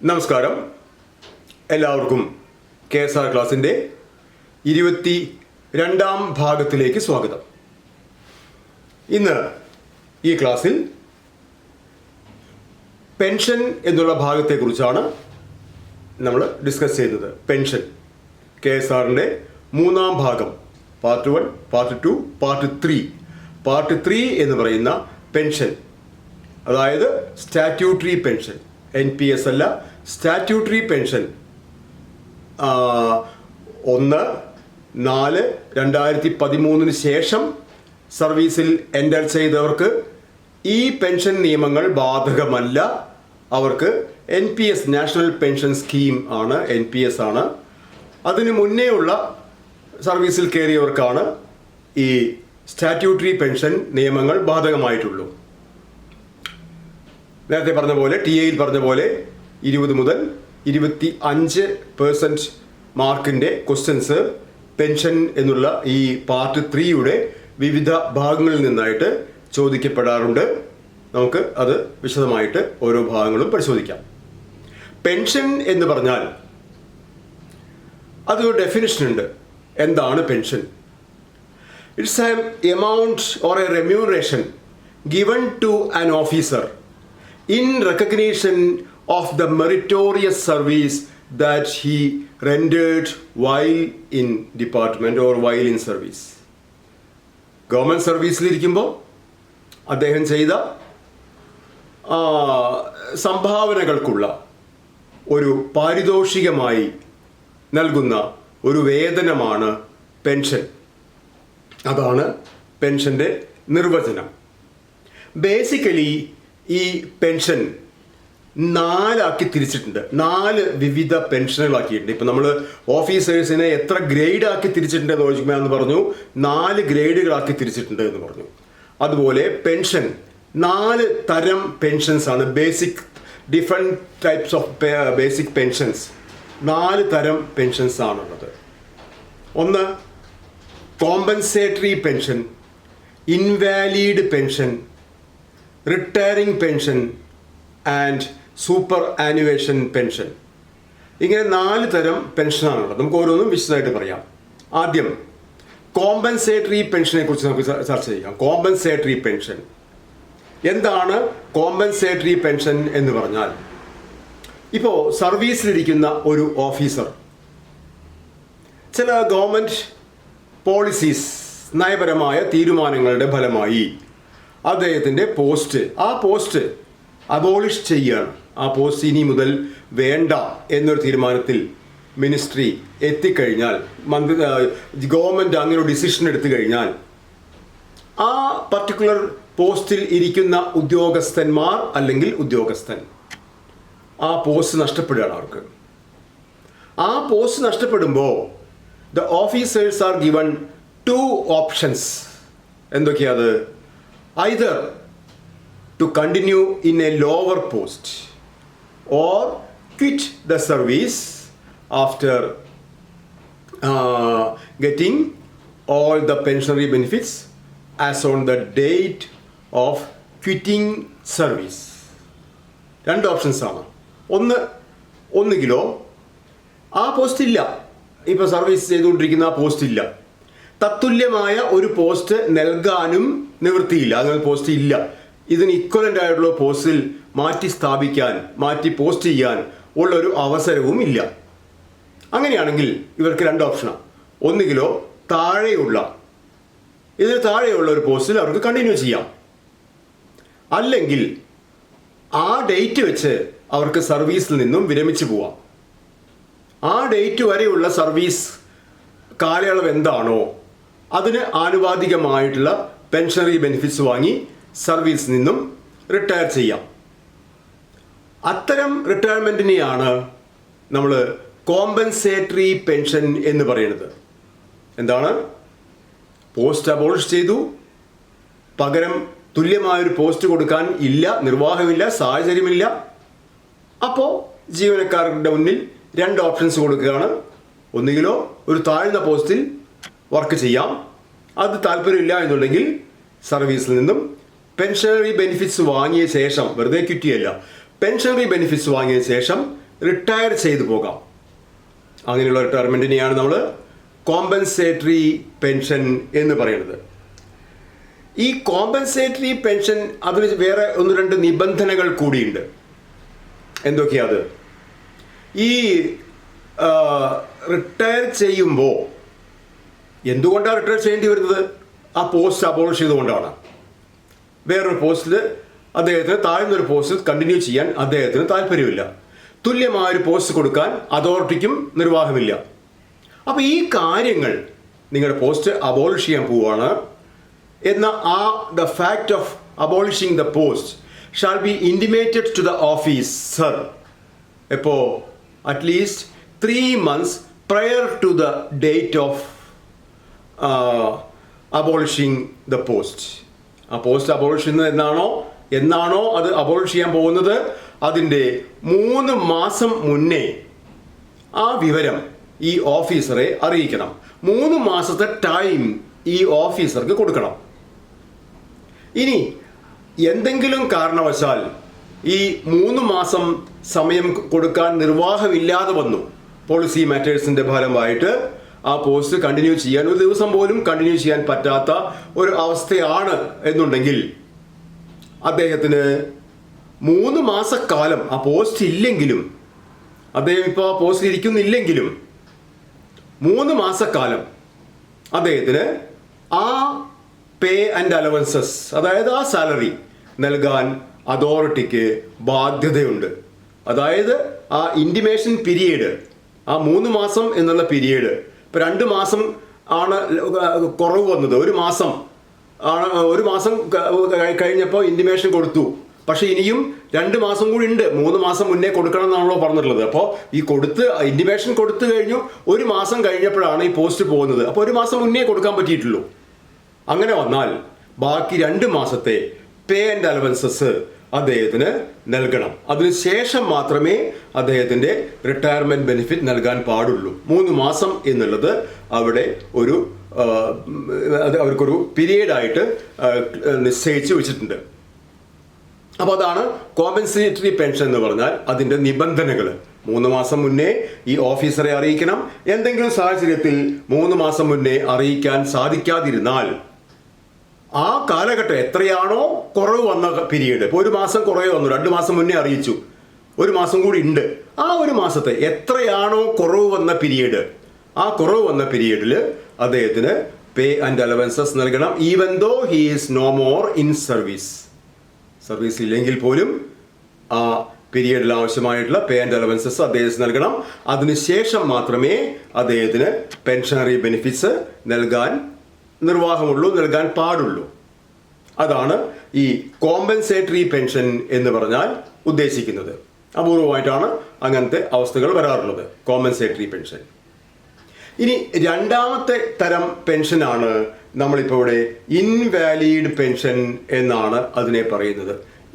നമസ്കാരം. എല്ലാവർക്കും KSR ക്ലാസിൻ്റെ 22ാം ഭാഗത്തിലേക്ക് സ്വാഗതം. ഇന്ന് ഈ ക്ലാസ്സിൽ പെൻഷൻ എന്നുള്ള ഭാഗത്തെക്കുറിച്ചാണ് നമ്മൾ ഡിസ്കസ് ചെയ്യുന്നത്. പെൻഷൻ KSRൻ്റെ 3ാം ഭാഗം, പാർട്ട് 1, പാർട്ട് 2, പാർട്ട് 3. പാർട്ട് 3 എന്ന് പറയുന്ന പെൻഷൻ, അതായത് സ്റ്റാറ്റ്യൂട്ടറി പെൻഷൻ, NPS അല്ല, സ്റ്റാറ്റ്യൂട്ടറി പെൻഷൻ 1/4/2013 ശേഷം സർവീസിൽ എൻ്റർ ചെയ്തവർക്ക് ഈ പെൻഷൻ നിയമങ്ങൾ ബാധകമല്ല. അവർക്ക് NPS, നാഷണൽ പെൻഷൻ സ്കീം ആണ്, NPS ആണ്. അതിനു മുന്നേ ഉള്ള സർവീസിൽ കയറിയവർക്കാണ് ഈ സ്റ്റാറ്റ്യൂട്ടറി പെൻഷൻ നിയമങ്ങൾ ബാധകമായിട്ടുള്ളൂ. നേരത്തെ പറഞ്ഞ പോലെ, TAയിൽ പറഞ്ഞ പോലെ 20 മുതൽ 25% മാർക്കിൻ്റെ ക്വസ്റ്റ്യൻസ് പെൻഷൻ എന്നുള്ള ഈ പാർട്ട് 3യുടെ വിവിധ ഭാഗങ്ങളിൽ നിന്നായിട്ട് ചോദിക്കപ്പെടാറുണ്ട്. നമുക്ക് അത് വിശദമായിട്ട് ഓരോ ഭാഗങ്ങളും പരിശോധിക്കാം. പെൻഷൻ എന്ന് പറഞ്ഞാൽ അതൊരു ഡെഫിനിഷൻ ഉണ്ട്. എന്താണ് pension? It's a amount or a remuneration given to an officer in recognition of the meritorious service that he rendered while in department or while in service. Government സർവീസിലിരിക്കുമ്പോൾ അദ്ദേഹം ചെയ്ത സംഭാവനകൾക്കുള്ള ഒരു പാരിതോഷികമായി നൽകുന്ന ഒരു വേതനമാണ് പെൻഷൻ. അതാണ് പെൻഷൻ്റെ നിർവചനം. ബേസിക്കലി ഈ പെൻഷൻ 4 തിരിച്ചിട്ടുണ്ട്. 4 വിവിധ പെൻഷനുകളാക്കിയിട്ടുണ്ട്. ഇപ്പം നമ്മൾ ഓഫീസേഴ്സിനെ എത്ര ഗ്രേഡ് ആക്കി തിരിച്ചിട്ടുണ്ട് എന്ന് ചോദിക്കുമ്പോൾ പറഞ്ഞു 4 ഗ്രേഡുകളാക്കി തിരിച്ചിട്ടുണ്ട് എന്ന് പറഞ്ഞു. അതുപോലെ പെൻഷൻ 4 തരം പെൻഷൻസ് ആണ്. Different types of basic pensions, 4 തരം പെൻഷൻസ് ആണുള്ളത്. ഒന്ന് compensatory pension, invalid pension, retiring pension and superannuation pension. ഇങ്ങനെ 4 തരം പെൻഷനാണുള്ളത്. നമുക്ക് ഓരോന്നും വിശദമായിട്ട് പറയാം. ആദ്യം കോമ്പൻസേറ്ററി പെൻഷനെ കുറിച്ച് നമുക്ക് ചർച്ച ചെയ്യാം. കോമ്പൻസേറ്ററി പെൻഷൻ എന്താണ്? കോമ്പൻസേറ്ററി പെൻഷൻ എന്ന് പറഞ്ഞാൽ, ഇപ്പോൾ സർവീസിലിരിക്കുന്ന ഒരു ഓഫീസർ ചില ഗവൺമെൻറ് പോളിസീസ്, നയപരമായ തീരുമാനങ്ങളുടെ ഫലമായി അദ്ദേഹത്തിൻ്റെ ആ പോസ്റ്റ് അബോളിഷ് ചെയ്യുകയാണ്. ആ പോസ്റ്റ് ഇനി മുതൽ വേണ്ട എന്നൊരു തീരുമാനത്തിൽ മിനിസ്ട്രി എത്തിക്കഴിഞ്ഞാൽ, ഗവൺമെൻറ് അങ്ങനെ ഒരു ഡിസിഷൻ എടുത്തു കഴിഞ്ഞാൽ, ആ പർട്ടിക്കുലർ പോസ്റ്റിൽ ഇരിക്കുന്ന ഉദ്യോഗസ്ഥന്മാർ അല്ലെങ്കിൽ ഉദ്യോഗസ്ഥൻ ആ പോസ്റ്റ് നഷ്ടപ്പെടുകയാണ് അവർക്ക്. ആ പോസ്റ്റ് നഷ്ടപ്പെടുമ്പോൾ the officers are given 2 options. എന്തൊക്കെയാണ്? either to continue in a lower post or quit the service after getting all the pensionary benefits as on the date of quitting service. 2 options ആണ്. ഒന്നുകിലോ ആ post ഇല്ല, ഇപ്പോൾ service ചെയ്തുകൊണ്ടിരിക്കുന്ന ആ post ഇല്ല, തത്തുല്യമായ ഒരു പോസ്റ്റ് നൽകാനും നിവൃത്തിയില്ല, അങ്ങനെ പോസ്റ്റ് ഇല്ല, ഇതിന് ഇക്വലൻ്റ് ആയിട്ടുള്ള പോസ്റ്റിൽ മാറ്റി പോസ്റ്റ് ചെയ്യാൻ ഉള്ളൊരു അവസരവും ഇല്ല. അങ്ങനെയാണെങ്കിൽ ഇവർക്ക് 2 ഓപ്ഷനാണ്. ഒന്നുകിലോ ഇതിന് താഴെയുള്ള ഒരു പോസ്റ്റിൽ അവർക്ക് കണ്ടിന്യൂ ചെയ്യാം, അല്ലെങ്കിൽ ആ ഡേറ്റ് വെച്ച് അവർക്ക് സർവീസിൽ നിന്നും വിരമിച്ചു പോവാം. ആ ഡേറ്റ് വരെയുള്ള സർവീസ് കാലയളവ് എന്താണോ അതിന് ആനുപാതികമായിട്ടുള്ള പെൻഷനറി ബെനിഫിറ്റ്സ് വാങ്ങി സർവീസിൽ നിന്നും റിട്ടയർ ചെയ്യാം. അത്തരം റിട്ടയർമെൻറ്റിനെയാണ് നമ്മൾ കോമ്പൻസേറ്ററി പെൻഷൻ എന്ന് പറയുന്നത്. എന്താണ്? പോസ്റ്റ് അബോളിഷ് ചെയ്തു, പകരം തുല്യമായൊരു പോസ്റ്റ് കൊടുക്കാൻ നിർവാഹമില്ല, സാഹചര്യമില്ല. അപ്പോൾ ജീവനക്കാരുടെ മുന്നിൽ 2 ഓപ്ഷൻസ് കൊടുക്കുകയാണ്. ഒന്നുകിലോ ഒരു താഴ്ന്ന പോസ്റ്റിൽ വർക്ക് ചെയ്യാം, അത് താല്പര്യമില്ല എന്നുണ്ടെങ്കിൽ സർവീസിൽ നിന്നും പെൻഷനറി ബെനിഫിറ്റ്സ് വാങ്ങിയ ശേഷം, വെറുതെ ക്വിറ്റ് ചെയ്യല്ല, പെൻഷനറി ബെനിഫിറ്റ്സ് വാങ്ങിയ ശേഷം റിട്ടയർ ചെയ്തു പോകാം. അങ്ങനെയുള്ള റിട്ടയർമെൻറ്റിനെയാണ് നമ്മൾ കോമ്പൻസേറ്ററി പെൻഷൻ എന്ന് പറയുന്നത്. ഈ കോമ്പൻസേറ്ററി പെൻഷൻ അതിന് വേറെ 1-2 നിബന്ധനകൾ കൂടിയുണ്ട്. എന്തൊക്കെയാണ് അത്? ഈ റിട്ടയർ ചെയ്യുമ്പോൾ എന്തുകൊണ്ടാണ് റിട്ടയർ ചെയ്യേണ്ടി വരുന്നത്? ആ പോസ്റ്റ് അബോളിഷ് ചെയ്തുകൊണ്ടാണ്. വേറൊരു പോസ്റ്റിൽ അദ്ദേഹത്തിന് താഴ്ന്നൊരു പോസ്റ്റിൽ കണ്ടിന്യൂ ചെയ്യാൻ അദ്ദേഹത്തിന് താല്പര്യമില്ല. തുല്യമായൊരു പോസ്റ്റ് കൊടുക്കാൻ അതോറിറ്റിക്കും നിർവാഹമില്ല. അപ്പോൾ ഈ കാര്യങ്ങൾ നിങ്ങളുടെ പോസ്റ്റ് അബോളിഷ് ചെയ്യാൻ പോവുകയാണ് എന്ന the fact of abolishing the post shall be intimated to the officer എപ്പോൾ at least 3 months prior to the date of abolishing the post. ആ പോസ്റ്റ് അബോളിഷ് ചെയ്യുന്നത് എന്നാണോ അത് അബോളിഷ് ചെയ്യാൻ പോകുന്നത് അതിൻ്റെ 3 മാസം മുന്നേ ആ വിവരം ഈ ഓഫീസറെ അറിയിക്കണം. 3 മാസത്തെ ടൈം ഈ ഓഫീസർക്ക് കൊടുക്കണം. ഇനി എന്തെങ്കിലും കാരണവശാൽ ഈ 3 മാസം സമയം കൊടുക്കാൻ നിർവാഹമില്ലാതെ വന്നു, പോളിസി മാറ്റേഴ്സിൻ്റെ ഫലമായിട്ട് ആ പോസ്റ്റ് കണ്ടിന്യൂ ചെയ്യാൻ ഒരു ദിവസം പോലും കണ്ടിന്യൂ ചെയ്യാൻ പറ്റാത്ത ഒരു അവസ്ഥയാണ് എന്നുണ്ടെങ്കിൽ അദ്ദേഹത്തിന് 3 മാസക്കാലം ആ പോസ്റ്റ് ഇല്ലെങ്കിലും, അദ്ദേഹം ഇപ്പോൾ ആ പോസ്റ്റിൽ ഇരിക്കുന്നില്ലെങ്കിലും 3 മാസക്കാലം അദ്ദേഹത്തിന് ആ പേ ആൻഡ് അലവൻസസ്, അതായത് ആ സാലറി നൽകാൻ അതോറിറ്റിക്ക് ബാധ്യതയുണ്ട്. അതായത് ആ ഇൻറ്റിമേഷൻ പീരീഡ്, ആ 3 മാസം എന്നുള്ള പീരീഡ്, ഇപ്പോൾ 2 മാസം ആണ് കുറവ് വന്നത്, 1 മാസം ആണ്, 1 മാസം കഴിഞ്ഞപ്പോൾ ഇൻറ്റിമേഷൻ കൊടുത്തു. പക്ഷേ ഇനിയും 2 മാസം കൂടി ഉണ്ട്, 3 മാസം മുന്നേ കൊടുക്കണം എന്നാണല്ലോ പറഞ്ഞിട്ടുള്ളത്. അപ്പോൾ ഈ ഇൻറ്റിമേഷൻ കൊടുത്തു കഴിഞ്ഞു, 1 മാസം കഴിഞ്ഞപ്പോഴാണ് ഈ പോസ്റ്റ് പോകുന്നത്. അപ്പോൾ 1 മാസം മുന്നേ കൊടുക്കാൻ പറ്റിയിട്ടുള്ളൂ. അങ്ങനെ വന്നാൽ ബാക്കി 2 മാസത്തെ പേ ആൻഡ് അലവൻസസ് അദ്ദേഹത്തിന് നൽകണം. അതിനുശേഷം മാത്രമേ അദ്ദേഹത്തിൻ്റെ റിട്ടയർമെൻറ്റ് ബെനിഫിറ്റ് നൽകാൻ പാടുള്ളൂ. 3 മാസം എന്നുള്ളത് അവിടെ അവർക്കൊരു പീരീഡായിട്ട് നിശ്ചയിച്ച് വെച്ചിട്ടുണ്ട്. അപ്പോൾ അതാണ് കോമ്പൻസേറ്ററി പെൻഷൻ എന്ന് പറഞ്ഞാൽ അതിൻ്റെ നിബന്ധനകൾ. 3 മാസം മുന്നേ ഈ ഓഫീസറെ അറിയിക്കണം. എന്തെങ്കിലും സാഹചര്യത്തിൽ 3 മാസം മുന്നേ അറിയിക്കാൻ സാധിക്കാതിരുന്നാൽ ആ കാലഘട്ടം എത്രയാണോ കുറവ് വന്ന പീരീഡ്, ഇപ്പോൾ 1 മാസം കുറവ് വന്നു, 2 മാസം മുന്നേ അറിയിച്ചു, 1 മാസം കൂടി ഉണ്ട്, ആ 1 മാസത്തെ എത്രയാണോ കുറവ് വന്ന പീരീഡ്, ആ കുറവ് വന്ന പീരീഡിൽ അദ്ദേഹത്തിന് പേ ആൻഡ് അലവൻസസ് നൽകണം. Even though he is no more in service. Service ഇല്ലെങ്കിൽ പോലും ആ പീരീഡിൽ ആവശ്യമായിട്ടുള്ള പേ ആൻഡ് അലവൻസസ് അദ്ദേഹത്തിന് നൽകണം. അതിനുശേഷം മാത്രമേ അദ്ദേഹത്തിന് പെൻഷനറി ബെനിഫിറ്റ്സ് നൽകാൻ നിർവാഹമുള്ളൂ, നൽകാൻ പാടുള്ളൂ. അതാണ് ഈ കോമ്പൻസേറ്ററി പെൻഷൻ എന്ന് പറഞ്ഞാൽ ഉദ്ദേശിക്കുന്നത്. അപൂർവമായിട്ടാണ് അങ്ങനത്തെ അവസ്ഥകൾ വരാറുള്ളത്, കോമ്പൻസേറ്ററി പെൻഷൻ. ഇനി രണ്ടാമത്തെ തരം പെൻഷനാണ് നമ്മളിപ്പോൾ ഇവിടെ ഇൻവാലിഡ് പെൻഷൻ എന്നാണ് അതിനെ പറയുന്നത്.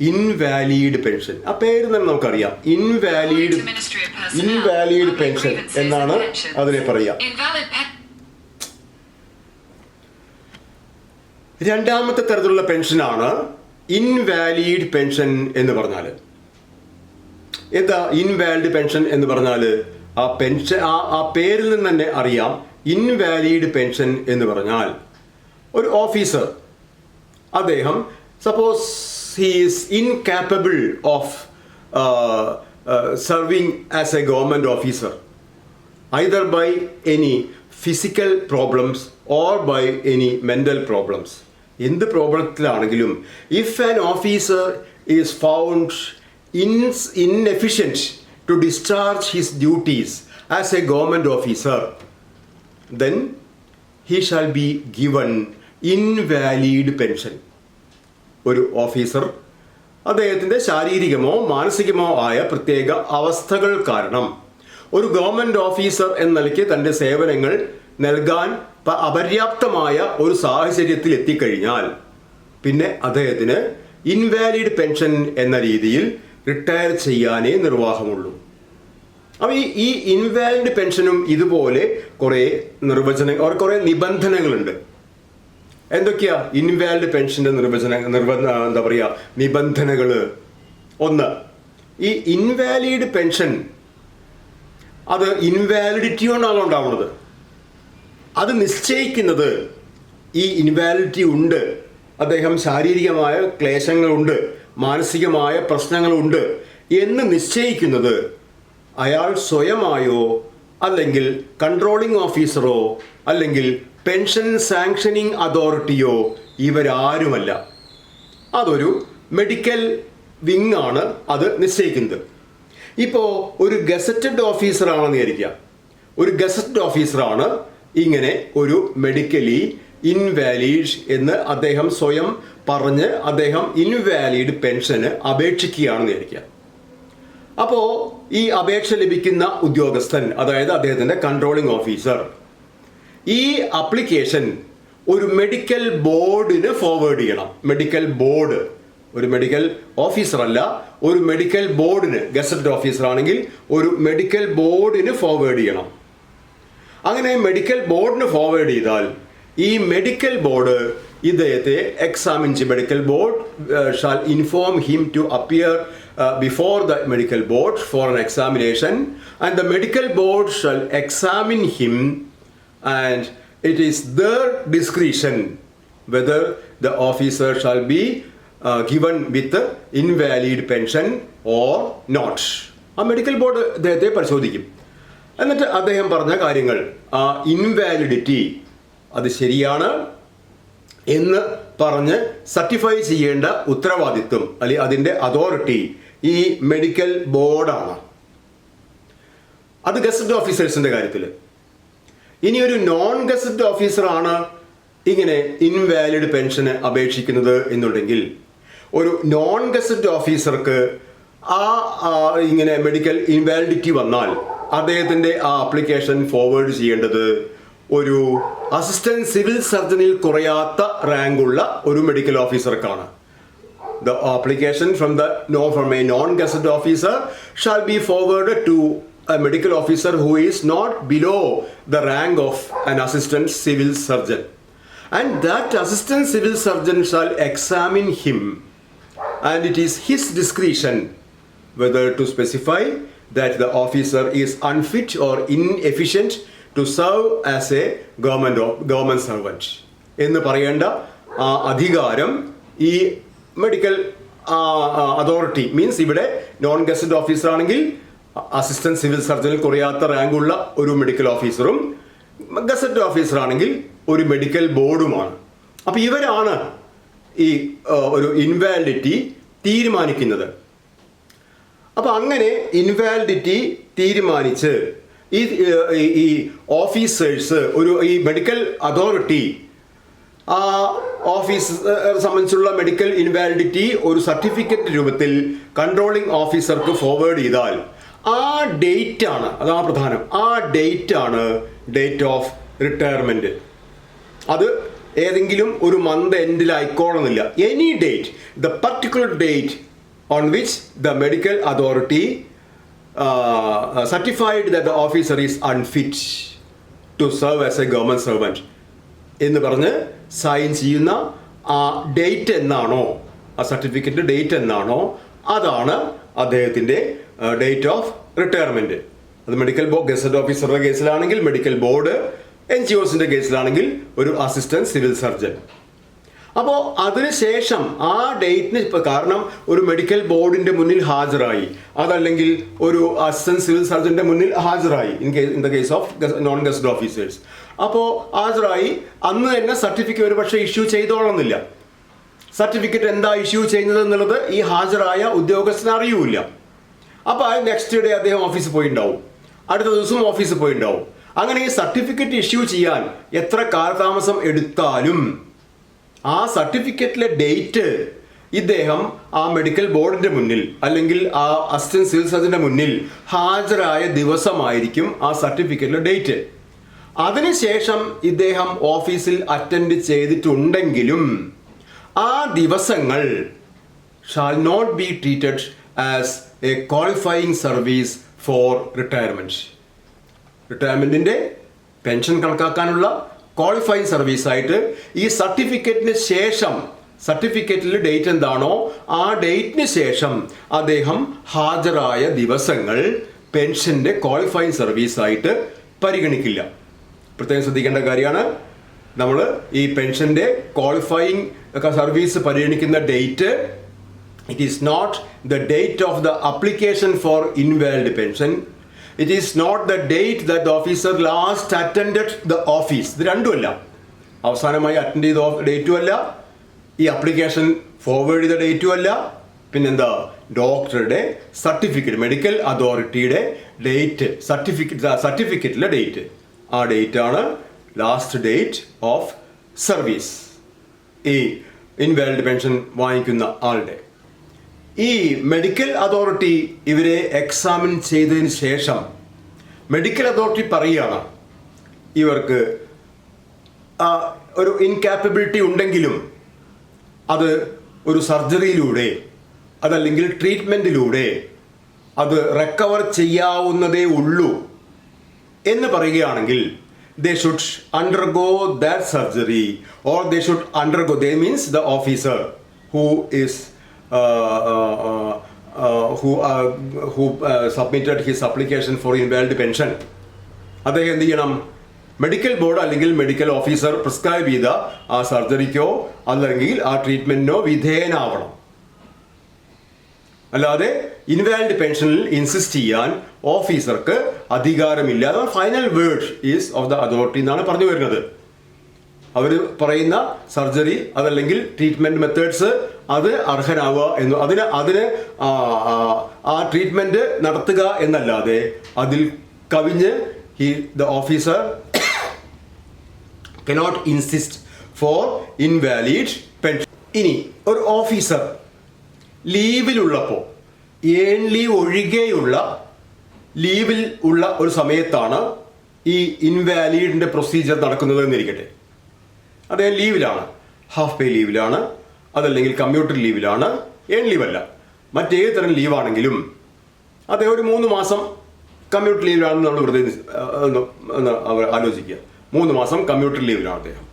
ഇൻവാലിഡ് പെൻഷൻ, ആ പേര് തന്നെ നമുക്കറിയാം, ഇൻവാലിഡ് പെൻഷൻ എന്നാണ് അതിനെ പറയുക. രണ്ടാമത്തെ തരത്തിലുള്ള പെൻഷനാണ് ഇൻവാലിഡ് പെൻഷൻ എന്ന് പറഞ്ഞാൽ. എന്താ ഇൻവാലിഡ് പെൻഷൻ എന്ന് പറഞ്ഞാൽ? ആ പെൻഷൻ ആ പേരിൽ നിന്ന് തന്നെ അറിയാം. ഇൻവാലിഡ് പെൻഷൻ എന്ന് പറഞ്ഞാൽ ഒരു ഓഫീസർ, അദ്ദേഹം suppose he is incapable of serving as A government officer either by any physical problems or by any mental problems. എന്ത് പ്രോബ്ലത്തിലാണെങ്കിലും if an officer is found inefficient to discharge his duties as a government officer, then he shall be given invalid pension. ഒരു officer അദ്ദേഹത്തിൻ്റെ ശാരീരികമോ മാനസികമോ ആയ പ്രത്യേക അവസ്ഥകൾ കാരണം ഒരു government officer എന്ന നിലയ്ക്ക് തൻ്റെ സേവനങ്ങൾ നൽകാൻ അപര്യാപ്തമായ ഒരു സാഹചര്യത്തിൽ എത്തിക്കഴിഞ്ഞാൽ പിന്നെ അദ്ദേഹത്തിന് ഇൻവാലിഡ് പെൻഷൻ എന്ന രീതിയിൽ റിട്ടയർ ചെയ്യാനേ നിർവാഹമുള്ളൂ. അപ്പോൾ ഈ ഇൻവാലിഡ് പെൻഷനും ഇതുപോലെ കുറേ കുറേ നിബന്ധനകളുണ്ട്. എന്തൊക്കെയാ ഇൻവാലിഡ് പെൻഷൻ്റെ നിബന്ധനകൾ? ഒന്ന്, ഈ ഇൻവാലിഡ് പെൻഷൻ അത് ഇൻവാലിഡിറ്റി കൊണ്ടാണ് ഉണ്ടാവുന്നത്. അത് നിശ്ചയിക്കുന്നത് ഈ ഇൻവാലിഡിറ്റി ഉണ്ട്, അദ്ദേഹം ശാരീരികമായ ക്ലേശങ്ങളുണ്ട്, മാനസികമായ പ്രശ്നങ്ങളുണ്ട് എന്ന് നിശ്ചയിക്കുന്നത് അയാൾ സ്വയമായോ അല്ലെങ്കിൽ കൺട്രോളിംഗ് ഓഫീസറോ അല്ലെങ്കിൽ പെൻഷൻ സാങ്ഷനിങ് അതോറിറ്റിയോ ഇവരാരുമല്ല. അതൊരു മെഡിക്കൽ വിങ് ആണ് അത് നിശ്ചയിക്കുന്നത്. ഇപ്പോൾ ഒരു ഗസറ്റഡ് ഓഫീസറാണെന്ന് വിചാരിക്കുക. ഒരു ഗസറ്റഡ് ഓഫീസറാണ് ഇങ്ങനെ ഒരു മെഡിക്കലി ഇൻവാലിഡ് എന്ന് അദ്ദേഹം സ്വയം പറഞ്ഞ് അദ്ദേഹം ഇൻവാലിഡ് പെൻഷന് അപേക്ഷിക്കുകയാണെന്ന് വിചാരിക്കുക. അപ്പോൾ ഈ അപേക്ഷ ലഭിക്കുന്ന ഉദ്യോഗസ്ഥൻ, അതായത് അദ്ദേഹത്തിൻ്റെ കൺട്രോളിംഗ് ഓഫീസർ, ഈ അപ്ലിക്കേഷൻ ഒരു മെഡിക്കൽ ബോർഡിന് ഫോർവേഡ് ചെയ്യണം. മെഡിക്കൽ ബോർഡ്, ഒരു മെഡിക്കൽ ഓഫീസർ അല്ല, ഒരു മെഡിക്കൽ ബോർഡിന്, ഗസറ്റഡ് ഓഫീസർ ആണെങ്കിൽ ഒരു മെഡിക്കൽ ബോർഡിന് ഫോർവേഡ് ചെയ്യണം. അങ്ങനെ മെഡിക്കൽ ബോർഡിന് ഫോർവേഡ് ചെയ്താൽ ഈ മെഡിക്കൽ ബോർഡ് ഇദ്ദേഹത്തെ എക്സാമിൻ ചെയ്യും. Medical board shall inform him to appear before the medical board for an examination, and the medical board shall examine him, and it is their discretion whether the officer shall be given with invalid pension or not. ആ medical board അദ്ദേഹത്തെ പരിശോധിക്കും. എന്നിട്ട് അദ്ദേഹം പറഞ്ഞ കാര്യങ്ങൾ, ആ ഇൻവാലിഡിറ്റി അത് ശരിയാണ് എന്ന് പറഞ്ഞ് സർട്ടിഫൈ ചെയ്യേണ്ട ഉത്തരവാദിത്വം അല്ലെങ്കിൽ അതിൻ്റെ അതോറിറ്റി ഈ മെഡിക്കൽ ബോർഡാണ്. അത് ഗസറ്റഡ് ഓഫീസേഴ്സിൻ്റെ കാര്യത്തിൽ. ഇനി ഒരു നോൺ ഗസറ്റഡ് ഓഫീസറാണ് ഇങ്ങനെ ഇൻവാലിഡ് പെൻഷന് അപേക്ഷിക്കുന്നത് എന്നുണ്ടെങ്കിൽ, ഒരു നോൺ ഗസറ്റഡ് ഓഫീസർക്ക് ഇങ്ങനെ മെഡിക്കൽ ഇൻവാലിഡിറ്റി വന്നാൽ അദ്ദേഹത്തിൻ്റെ ആ ആപ്ലിക്കേഷൻ ഫോർവേഡ് ചെയ്യേണ്ടത് ഒരു അസിസ്റ്റന്റ് സിവിൽ സർജനിൽ കുറയാത്ത റാങ്കുള്ള ഒരു medical ഓഫീസർക്കാണ്. The application from a non-gazetted officer shall be forwarded to a medical officer who is not below the rank of an assistant civil surgeon, and that assistant civil surgeon shall examine him, and it is his discretion whether to specify that the officer is unfit or inefficient to serve as a government servant എന്ന് പറയേണ്ട അധികാരം ഈ medical authority, means ഇവിടെ non gazetted officer ആണെങ്കിൽ assistant civil സർജനിൽ കുറയാത്ത റാങ്കുള്ള ഒരു medical ഓഫീസറും, gazetted officer ആണെങ്കിൽ ഒരു മെഡിക്കൽ ബോർഡുമാണ്. അപ്പോൾ ഇവരാണ് ഈ ഒരു ഇൻവാലിഡിറ്റി തീരുമാനിക്കുന്നത്. അപ്പോൾ അങ്ങനെ ഇൻവാലിഡിറ്റി തീരുമാനിച്ച് ഈ ഓഫീസേഴ്സ്, ഈ മെഡിക്കൽ അതോറിറ്റി ആ ഓഫീസ് സംബന്ധിച്ചുള്ള മെഡിക്കൽ ഇൻവാലിഡിറ്റി ഒരു സർട്ടിഫിക്കറ്റ് രൂപത്തിൽ കൺട്രോളിംഗ് ഓഫീസർക്ക് ഫോർവേഡ് ചെയ്താൽ ആ ഡേറ്റ് ആണ്, അതാണ് പ്രധാനം, ആ ഡേറ്റ് ആണ് ഡേറ്റ് ഓഫ് റിട്ടയർമെൻറ്റ്. അത് ഏതെങ്കിലും ഒരു മന്ത് എൻഡിലായിക്കോളണമെന്നില്ല. Any date, the particular date on which the medical authority certified that the officer is unfit to serve as a government servant എന്ന് പറഞ്ഞ് സൈൻ ചെയ്യുന്ന ആ ഡേറ്റ് എന്നാണോ, ആ സർട്ടിഫിക്കറ്റ് ഡേറ്റ് എന്നാണോ, അതാണ് അദ്ദേഹത്തിൻ്റെ ഡേറ്റ് ഓഫ് റിട്ടയർമെൻറ്റ്. അത് മെഡിക്കൽ ഗസറ്റഡ് ഓഫീസറുടെ കേസിലാണെങ്കിൽ മെഡിക്കൽ ബോർഡ്, NGOസിൻ്റെ കേസിലാണെങ്കിൽ ഒരു അസിസ്റ്റന്റ് സിവിൽ സർജൻ. അപ്പോൾ അതിനുശേഷം ആ ഡേറ്റിന്, കാരണം ഒരു മെഡിക്കൽ ബോർഡിൻ്റെ മുന്നിൽ ഹാജരായി, അതല്ലെങ്കിൽ ഒരു അസിസ്റ്റന്റ് സിവിൽ സർജൻ്റെ മുന്നിൽ ഹാജരായി, in the case of non gazetted officers, അപ്പോൾ ഹാജരായി അന്ന് തന്നെ സർട്ടിഫിക്കറ്റ് ഒരു പക്ഷേ ഇഷ്യൂ ചെയ്തോളന്നില്ല. സർട്ടിഫിക്കറ്റ് എന്താ ഇഷ്യൂ ചെയ്യുന്നത് എന്നുള്ളത് ഈ ഹാജരായ ഉദ്യോഗസ്ഥന് അറിയൂല. അപ്പോൾ നെക്സ്റ്റ് ഡേ അദ്ദേഹം ഓഫീസിൽ പോയിണ്ടാവും, അടുത്ത ദിവസം ഓഫീസിൽ പോയിണ്ടാവും. അങ്ങനെ ഈ സർട്ടിഫിക്കറ്റ് ഇഷ്യൂ ചെയ്യാൻ എത്ര കാലതാമസം എടുത്താലും ആ സർട്ടിഫിക്കറ്റിലെ ഡേറ്റ് ഇദ്ദേഹം ആ മെഡിക്കൽ ബോർഡിൻ്റെ മുന്നിൽ അല്ലെങ്കിൽ ആ അസിസ്റ്റന്റ് സിവിൽ സർജൻ്റെ മുന്നിൽ ഹാജരായ ദിവസമായിരിക്കും ആ സർട്ടിഫിക്കറ്റിലെ ഡേറ്റ്. അതിനുശേഷം ഇദ്ദേഹം ഓഫീസിൽ അറ്റൻഡ് ചെയ്തിട്ടുണ്ടെങ്കിലും ആ ദിവസങ്ങൾ shall not be treated as a qualifying service for retirement. റിട്ടയർമെൻറ്റിൻ്റെ പെൻഷൻ കണക്കാക്കാനുള്ള ക്വാളിഫയിങ് സർവീസായിട്ട് ഈ സർട്ടിഫിക്കറ്റിന് ശേഷം, സർട്ടിഫിക്കറ്റിൽ ഡേറ്റ് എന്താണോ ആ ഡേറ്റിന് ശേഷം അദ്ദേഹം ഹാജരായ ദിവസങ്ങൾ പെൻഷൻ്റെ ക്വാളിഫൈങ് സർവീസായിട്ട് പരിഗണിക്കില്ല. പ്രത്യേകം ശ്രദ്ധിക്കേണ്ട കാര്യമാണ്. നമ്മൾ ഈ പെൻഷൻ്റെ ക്വാളിഫൈങ് സർവീസ് പരിഗണിക്കുന്ന date, it is not the date of the application for invalid pension. It is not the date that the officer last attended the office. ഇത് രണ്ടുമല്ല. അവസാനമായി അറ്റൻഡ് ചെയ്ത ഡേറ്റും അല്ല, ഈ അപ്ലിക്കേഷൻ ഫോർവേഡ് ചെയ്ത ഡേറ്റും അല്ല, പിന്നെന്താ ഡോക്ടറുടെ സർട്ടിഫിക്കറ്റ്, മെഡിക്കൽ അതോറിറ്റിയുടെ ഡേറ്റ്, സർട്ടിഫിക്കറ്റിലെ ഡേറ്റ്, ആ ഡേറ്റ് ആണ് ലാസ്റ്റ് ഡേറ്റ് ഓഫ് സർവീസ് ഈ ഇൻവാലിഡ് പെൻഷൻ വാങ്ങിക്കുന്ന ആളുടെ. ഈ മെഡിക്കൽ അതോറിറ്റി ഇവരെ എക്സാമിൻ ചെയ്തതിന് ശേഷം മെഡിക്കൽ അതോറിറ്റി പറയുകയാണ് ഇവർക്ക് ഒരു ഇൻകാപ്പബിലിറ്റി ഉണ്ടെങ്കിലും അത് ഒരു സർജറിയിലൂടെ അതല്ലെങ്കിൽ ട്രീറ്റ്മെൻറ്റിലൂടെ അത് റിക്കവർ ചെയ്യാവുന്നതേ ഉള്ളൂ എന്ന് പറയുകയാണെങ്കിൽ they should undergo that surgery, or they should undergo, they means the officer who is who submitted his application for invalid pension. അദ്ദേഹം എന്ത് ചെയ്യണം? മെഡിക്കൽ ബോർഡ് അല്ലെങ്കിൽ മെഡിക്കൽ ഓഫീസർ പ്രിസ്ക്രൈബ് ചെയ്ത ആ സർജറിക്കോ അല്ലെങ്കിൽ ആ ട്രീറ്റ്മെന്റിനോ വിധേയനാവണം. അല്ലാതെ ഇൻവാലിഡ് പെൻഷനിൽ ഇൻസിസ്റ്റ് ചെയ്യാൻ ഓഫീസർക്ക് അധികാരമില്ല. അത് final word is of the authority എന്നാണ് പറഞ്ഞു വരുന്നത്. അവർ പറയുന്ന സർജറി അതല്ലെങ്കിൽ ട്രീറ്റ്മെന്റ് മെത്തേഡ്സ് അത് അർഹനാവുക എന്ന് അതിന് ആ ട്രീറ്റ്മെന്റ് നടത്തുക എന്നല്ലാതെ അതിൽ കവിഞ്ഞ് the officer cannot insist for invalid pension. ഇനി ഒരു ഓഫീസർ ലീവിലുള്ളപ്പോൾ, ഏൺ ലീവ് ഒഴികെയുള്ള ലീവിൽ ഉള്ള ഒരു സമയത്താണ് ഈ ഇൻവാലിഡിൻ്റെ പ്രൊസീജിയർ നടക്കുന്നത് എന്നിരിക്കട്ടെ. അദ്ദേഹം ലീവിലാണ്, ഹാഫ് പേ ലീവിലാണ്, അതല്ലെങ്കിൽ കമ്മ്യൂട്ടർ ലീവിലാണ്, ഏൺ ലീവല്ല, മറ്റേത് തരം ലീവാണെങ്കിലും അദ്ദേഹം ഒരു 3 മാസം കമ്മ്യൂട്ടർ ലീവിലാണെന്ന് നമ്മൾ വെറുതെ അവർ ആലോചിക്കുക. 3 മാസം കമ്മ്യൂട്ടർ ലീവിലാണ് അദ്ദേഹം.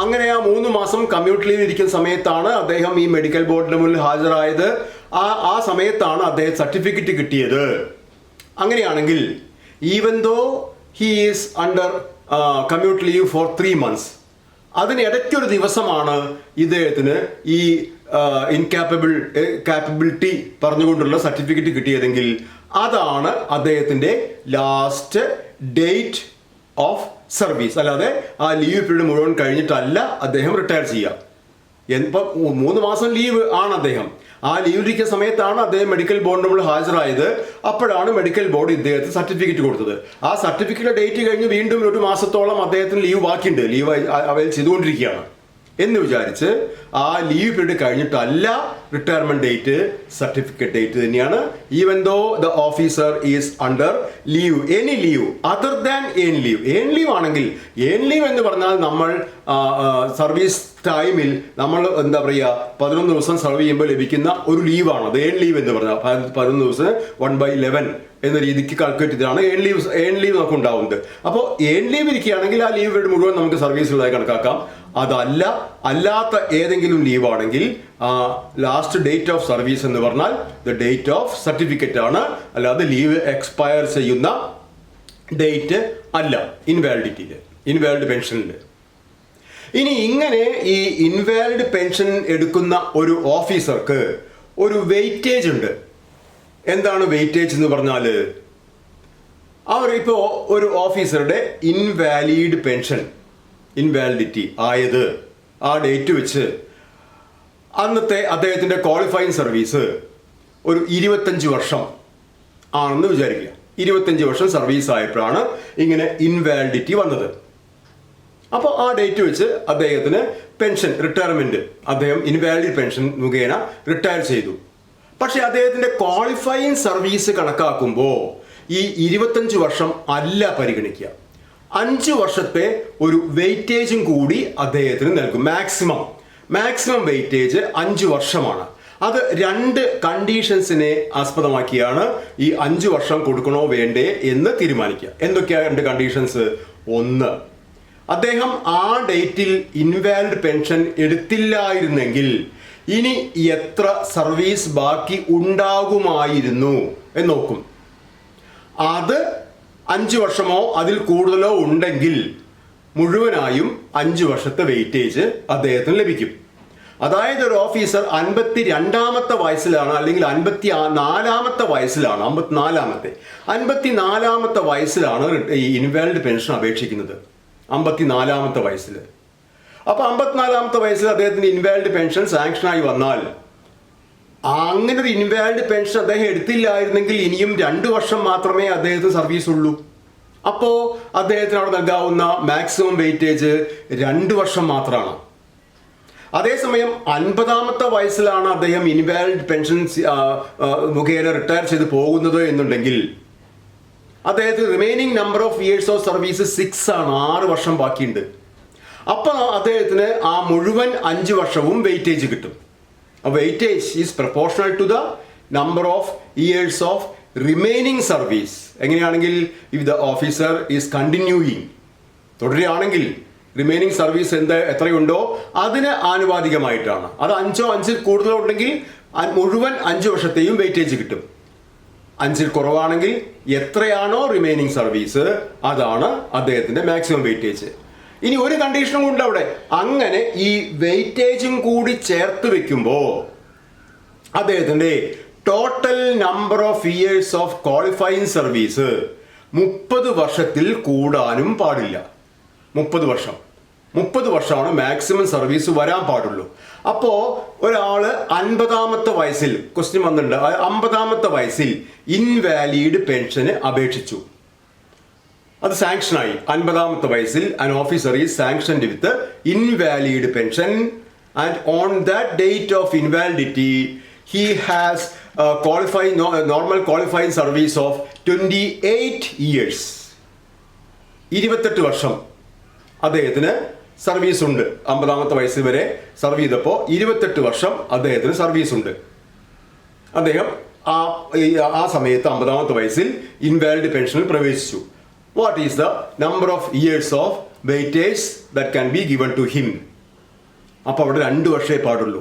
അങ്ങനെ ആ 3 മാസം കമ്മ്യൂട്ടർ ലീവ് ഇരിക്കുന്ന സമയത്താണ് അദ്ദേഹം ഈ മെഡിക്കൽ ബോർഡിന് മുന്നിൽ ഹാജരായത്. ആ സമയത്താണ് അദ്ദേഹം സർട്ടിഫിക്കറ്റ് കിട്ടിയത്. അങ്ങനെയാണെങ്കിൽ even though he is under commuted leave for 3 months, അതിനിടയ്ക്കൊരു ദിവസമാണ് ഇദ്ദേഹത്തിന് ഈ കാപ്പബിലിറ്റി പറഞ്ഞുകൊണ്ടുള്ള സർട്ടിഫിക്കറ്റ് കിട്ടിയതെങ്കിൽ അതാണ് അദ്ദേഹത്തിൻ്റെ ലാസ്റ്റ് ഡേറ്റ് ഓഫ് സർവീസ്. അല്ലാതെ ആ ലീവ് പീരീഡ് മുഴുവൻ കഴിഞ്ഞിട്ടല്ല അദ്ദേഹം റിട്ടയർ ചെയ്യുക. ഇപ്പം 3 മാസം ലീവ് ആണ് അദ്ദേഹം. ആ ലീവിലിരിക്കുന്ന സമയത്താണ് അദ്ദേഹം മെഡിക്കൽ ബോർഡിന് മുന്നിൽ ഹാജരായത്. അപ്പോഴാണ് മെഡിക്കൽ ബോർഡ് ഇദ്ദേഹത്തിന് സർട്ടിഫിക്കറ്റ് കൊടുത്തത്. ആ സർട്ടിഫിക്കറ്റ് ഡേറ്റ് കഴിഞ്ഞ് വീണ്ടും 1 മാസത്തോളം അദ്ദേഹത്തിന് ലീവ് ബാക്കിയുണ്ട്, ലീവ് അവൈൽ ചെയ്തുകൊണ്ടിരിക്കുകയാണ് എന്ന് വിചാരിച്ച് ആ ലീവ് പീരീഡ് കഴിഞ്ഞിട്ടല്ല റിട്ടയർമെന്റ് ഡേറ്റ്, സർട്ടിഫിക്കറ്റ് ഡേറ്റ് തന്നെയാണ്. Even though the officer is under leave, any leave other than earn leave. Earn leave ആണെങ്കിൽ, ഏൺ ലീവ് എന്ന് പറഞ്ഞാൽ നമ്മൾ സർവീസ് ടൈമിൽ നമ്മൾ എന്താ പറയുക 11 ദിവസം സർവ് ചെയ്യുമ്പോൾ ലഭിക്കുന്ന ഒരു ലീവാണ് അത് ഏൺ ലീവ് എന്ന് പറഞ്ഞാൽ. 11 ദിവസം 1/11 എന്ന രീതിക്ക് കാൽക്കുലേറ്റ് ചെയ്താണ് ഏൺ ലീവ് നമുക്ക് ഉണ്ടാവുന്നത്. അപ്പോൾ ഏൺ ലീവ് ഇരിക്കുകയാണെങ്കിൽ ആ ലീവ് മുഴുവൻ നമുക്ക് സർവീസുകളായി കണക്കാക്കാം. അല്ലാത്ത ഏതെങ്കിലും ലീവ് ആണെങ്കിൽ ലാസ്റ്റ് ഡേറ്റ് ഓഫ് സർവീസ് എന്ന് പറഞ്ഞാൽ ദ ഡേറ്റ് ഓഫ് സർട്ടിഫിക്കറ്റ് ആണ്, അല്ലാതെ ലീവ് എക്സ്പയർ ചെയ്യുന്ന ഡേറ്റ് അല്ല ഇൻവാലിഡ് പെൻഷനിൽ. ഇനി ഇങ്ങനെ ഈ ഇൻവാലിഡ് പെൻഷൻ എടുക്കുന്ന ഒരു ഓഫീസർക്ക് ഒരു വെയിറ്റേജ് ഉണ്ട്. എന്താണ് വെയിറ്റേജ് എന്ന് പറഞ്ഞാൽ, അവരിപ്പോൾ ഒരു ഓഫീസറുടെ ഇൻവാലിഡിറ്റി ആയത് ആ ഡേറ്റ് വെച്ച് അന്നത്തെ അദ്ദേഹത്തിൻ്റെ ക്വാളിഫൈങ് സർവീസ് ഒരു 25 വർഷം ആണെന്ന് വിചാരിക്കുക. 25 വർഷം സർവീസ് ആയപ്പോഴാണ് ഇങ്ങനെ ഇൻവാലിഡിറ്റി വന്നത്. അപ്പോൾ ആ ഡേറ്റ് വെച്ച് അദ്ദേഹത്തിന് പെൻഷൻ റിട്ടയർമെൻറ്റ്, അദ്ദേഹം ഇൻവാലിഡ് പെൻഷൻ മുഖേന റിട്ടയർ ചെയ്തു. പക്ഷെ അദ്ദേഹത്തിൻ്റെ ക്വാളിഫൈങ് സർവീസ് കണക്കാക്കുമ്പോൾ ഈ 25 വർഷം അല്ല പരിഗണിക്കുക, 5 വർഷത്തെ ഒരു വെയിറ്റേജും കൂടി അദ്ദേഹത്തിന് നൽകും. മാക്സിമം വെയിറ്റേജ് 5 വർഷമാണ്. അത് 2 കണ്ടീഷൻസിനെ ആസ്പദമാക്കിയാണ് ഈ 5 വർഷം കൊടുക്കണോ വേണ്ടേ എന്ന് തീരുമാനിക്കുക. എന്തൊക്കെയാണ് 2 കണ്ടീഷൻസ്? 1, അദ്ദേഹം ആ ഡേറ്റിൽ ഇൻവാലിഡ് പെൻഷൻ എടുത്തില്ലായിരുന്നെങ്കിൽ ഇനി എത്ര സർവീസ് ബാക്കി ഉണ്ടാകുമായിരുന്നു എന്ന് നോക്കും. അത് 5 വർഷമോ അതിൽ കൂടുതലോ ഉണ്ടെങ്കിൽ മുഴുവനായും 5 വർഷത്തെ വെയിറ്റേജ് അദ്ദേഹത്തിന് ലഭിക്കും. അതായത് ഒരു ഓഫീസർ 52ാമത്തെ വയസ്സിലാണ് അല്ലെങ്കിൽ 54ാമത്തെ വയസ്സിലാണ് 54ാമത്തെ വയസ്സിലാണ് ഈ ഇൻവാലിഡ് പെൻഷൻ അപേക്ഷിക്കുന്നത്. 54ാമത്തെ വയസ്സിൽ. അപ്പോൾ 54ാമത്തെ വയസ്സിൽ അദ്ദേഹത്തിന് ഇൻവാലിഡ് പെൻഷൻ സാങ്ഷനായി വന്നാൽ അങ്ങനെ ഒരു ഇൻവാലിഡ് പെൻഷൻ അദ്ദേഹം എടുത്തില്ലായിരുന്നെങ്കിൽ ഇനിയും 2 വർഷം മാത്രമേ അദ്ദേഹത്തിന് സർവീസ് ഉള്ളൂ. അപ്പോൾ അദ്ദേഹത്തിന് അവിടെ നൽകാവുന്ന മാക്സിമം വെയിറ്റേജ് 2 വർഷം മാത്രമാണ്. അതേസമയം 50ാമത്തെ വയസ്സിലാണ് അദ്ദേഹം ഇൻവാലിഡ് പെൻഷൻ മുഖേന റിട്ടയർ ചെയ്ത് പോകുന്നത് എന്നുണ്ടെങ്കിൽ അദ്ദേഹത്തിന് remaining number of years of service 6 ആണ്. 6 വർഷം ബാക്കിയുണ്ട്. അപ്പോൾ അദ്ദേഹത്തിന് ആ മുഴുവൻ 5 വർഷവും വെയിറ്റേജ് കിട്ടും. Weightage is proportional to the number of years of remaining service. എങ്ങനെയാണെങ്കിൽ if the officer is continuing, തുടരുകയാണെങ്കിൽ റിമൈനിങ് സർവീസ് എത്രയുണ്ടോ അതിന് ആനുപാതികമായിട്ടാണ്. അത് 5 കൂടുതലോ ഉണ്ടെങ്കിൽ മുഴുവൻ 5 വർഷത്തെയും വെയിറ്റേജ് കിട്ടും. 5 കുറവാണെങ്കിൽ എത്രയാണോ റിമൈനിങ് സർവീസ് അതാണ് അദ്ദേഹത്തിന്റെ മാക്സിമം വെയിറ്റേജ്. ഇനി ഒരു കണ്ടീഷനും ഉണ്ട് അവിടെ. അങ്ങനെ ഈ വെയിറ്റേജും കൂടി ചേർത്ത് വെക്കുമ്പോൾ അദ്ദേഹത്തിന്റെ total number of years of qualifying service 30 വർഷത്തിൽ കൂടാനും പാടില്ല. 30 വർഷമാണ് മാക്സിമം സർവീസ് വരാൻ പാടുള്ളൂ. അപ്പോൾ ഒരാള് 50ാമത്തെ വയസ്സിൽ ക്വസ്റ്റ്യൻ വന്നിട്ടുണ്ട്. 50ാമത്തെ വയസ്സിൽ ഇൻവാലിഡ് പെൻഷന് അപേക്ഷിച്ചു. അത് സാങ്ഷനായി. 50ാമത്തെ വയസ്സിൽ an officer is sanctioned with invalid pension and on that date of invalidity he has normal qualifying service of 28 years. 28 വർഷം അദ്ദേഹത്തിന് സർവീസ് ഉണ്ട്. 50ാമത്തെ വയസ്സ് വരെ സർവ് ചെയ്തപ്പോൾ 28 വർഷം അദ്ദേഹത്തിന് സർവീസ് ഉണ്ട്. അദ്ദേഹം ആ സമയത്ത് 50ാമത്തെ വയസ്സിൽ ഇൻവാലിഡ് പെൻഷനിൽ പ്രവേശിച്ചു. What is the number of years of weightage that can be given to him? അപ്പോൾ അവിടെ 2 വർഷമേ പാടുള്ളൂ.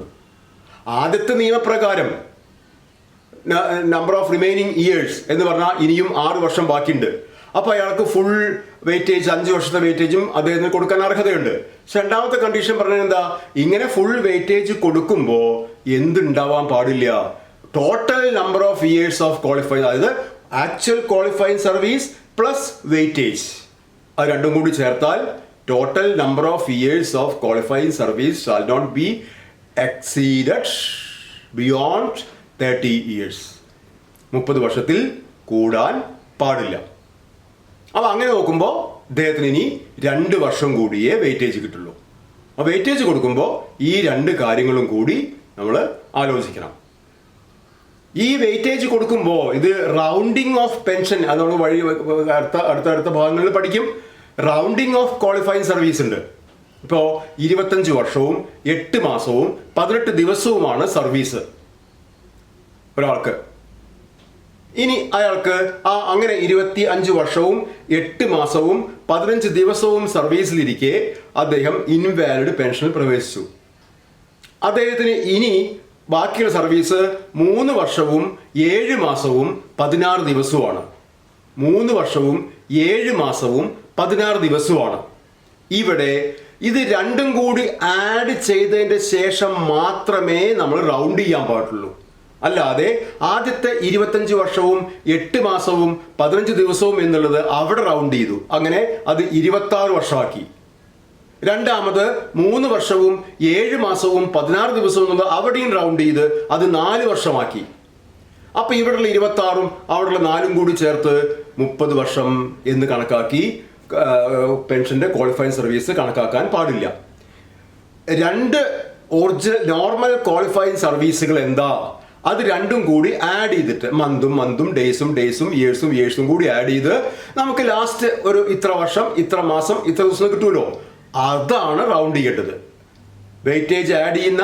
ആദ്യത്തെ നിയമപ്രകാരം നമ്പർ ഓഫ് റിമൈനിങ് ഇയേഴ്സ് എന്ന് പറഞ്ഞാൽ ഇനിയും 6 വർഷം ബാക്കിയുണ്ട്. അപ്പോൾ അയാൾക്ക് ഫുൾ വെയിറ്റേജ് 5 വർഷത്തെ വെയിറ്റേജും അദ്ദേഹത്തിന് കൊടുക്കാൻ അർഹതയുണ്ട്. പക്ഷെ രണ്ടാമത്തെ കണ്ടീഷൻ പറഞ്ഞത് എന്താ? ഇങ്ങനെ ഫുൾ വെയിറ്റേജ് കൊടുക്കുമ്പോൾ എന്തുണ്ടാവാൻ പാടില്ല? Total number of years of qualified, അതായത് actual qualifying service plus weightage, അത് രണ്ടും കൂടി ചേർത്താൽ total number of years of qualifying service shall not be exceeded beyond 30 years. 30 വർഷത്തിൽ കൂടാൻ പാടില്ല. അപ്പോൾ അങ്ങനെ നോക്കുമ്പോൾ അദ്ദേഹത്തിന് ഇനി 2 വർഷം കൂടിയേ വെയിറ്റേജ് കിട്ടുള്ളൂ. ആ വെയിറ്റേജ് കൊടുക്കുമ്പോൾ ഈ 2 കാര്യങ്ങളും കൂടി നമ്മൾ ആലോചിക്കണം. ഈ വെയിറ്റേജ് കൊടുക്കുമ്പോൾ ഇത് റൗണ്ടിങ് ഓഫ് പെൻഷൻ, അത് നമ്മൾ വഴി അടുത്ത ഭാഗങ്ങളിൽ പഠിക്കും. റൗണ്ടിങ് ഓഫ് ക്വാളിഫൈങ് സർവീസ് ഉണ്ട്. ഇപ്പോൾ 25 വർഷവും 8 മാസവും 18 ദിവസവുമാണ് സർവീസ് ഒരാൾക്ക്. ഇനി അയാൾക്ക് അങ്ങനെ 25 വർഷവും 8 മാസവും 15 ദിവസവും സർവീസിലിരിക്കെ അദ്ദേഹം ഇൻവാലിഡ് പെൻഷനിൽ പ്രവേശിച്ചു. അദ്ദേഹത്തിന് ഇനി ബാക്കിയുള്ള സർവീസ് 3 വർഷവും 7 മാസവും 16 ദിവസവുമാണ്. 3 വർഷവും 7 മാസവും 16 ദിവസവുമാണ്. ഇവിടെ ഇത് രണ്ടും കൂടി ആഡ് ചെയ്തതിൻ്റെ ശേഷം മാത്രമേ നമ്മൾ റൗണ്ട് ചെയ്യാൻ പാടുള്ളൂ. അല്ലാതെ ആദ്യത്തെ 25 വർഷവും 8 മാസവും 15 ദിവസവും എന്നുള്ളത് അവിടെ റൗണ്ട് ചെയ്തു, അങ്ങനെ അത് 26 വർഷമാക്കി. രണ്ടാമത് 3 വർഷവും 7 മാസവും 16 ദിവസവും എന്നുള്ളത് അവിടെയും റൗണ്ട് ചെയ്ത് അത് 4 വർഷമാക്കി. അപ്പം ഇവിടെയുള്ള 26ഉം അവിടെയുള്ള 4ഉം കൂടി ചേർത്ത് 30 വർഷം എന്ന് കണക്കാക്കി പെൻഷന്റെ ക്വാളിഫൈങ് സർവീസ് കണക്കാക്കാൻ പാടില്ല. 2 ഒറിജിനൽ നോർമൽ ക്വാളിഫൈങ് സർവീസുകൾ എന്താ? അത് രണ്ടും കൂടി ആഡ് ചെയ്തിട്ട് മന്തും ഡേയ്സും ഇയേഴ്സും കൂടി ആഡ് ചെയ്ത് നമുക്ക് ലാസ്റ്റ് ഒരു ഇത്ര വർഷം ഇത്ര മാസം ഇത്ര ദിവസം കിട്ടുമല്ലോ, അതാണ് റൗണ്ട് ചെയ്യേണ്ടത്. വെയിറ്റേജ് ആഡ് ചെയ്യുന്ന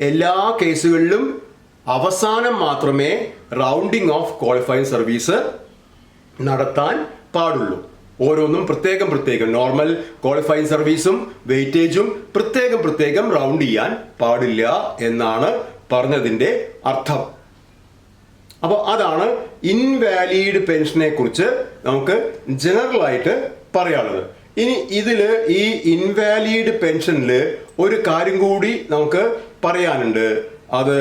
എല്ലാ കേസുകളിലും അവസാനം മാത്രമേ റൗണ്ടിങ് ഓഫ് ക്വാളിഫൈങ് സർവീസ് നടത്താൻ പാടുള്ളൂ. ഓരോന്നും പ്രത്യേകം നോർമൽ ക്വാളിഫൈങ് സർവീസും വെയിറ്റേജും പ്രത്യേകം റൗണ്ട് ചെയ്യാൻ പാടില്ല എന്നാണ് പറഞ്ഞതിൻ്റെ അർത്ഥം. അപ്പോൾ അതാണ് ഇൻവാലിഡ് പെൻഷനെ കുറിച്ച് നമുക്ക് ജനറൽ ആയിട്ട് പറയാനുള്ളത്. ഇനി ഇതിൽ ഈ ഇൻവാലിഡ് പെൻഷനിൽ ഒരു കാര്യം കൂടി നമുക്ക് പറയാനുണ്ട്. അത്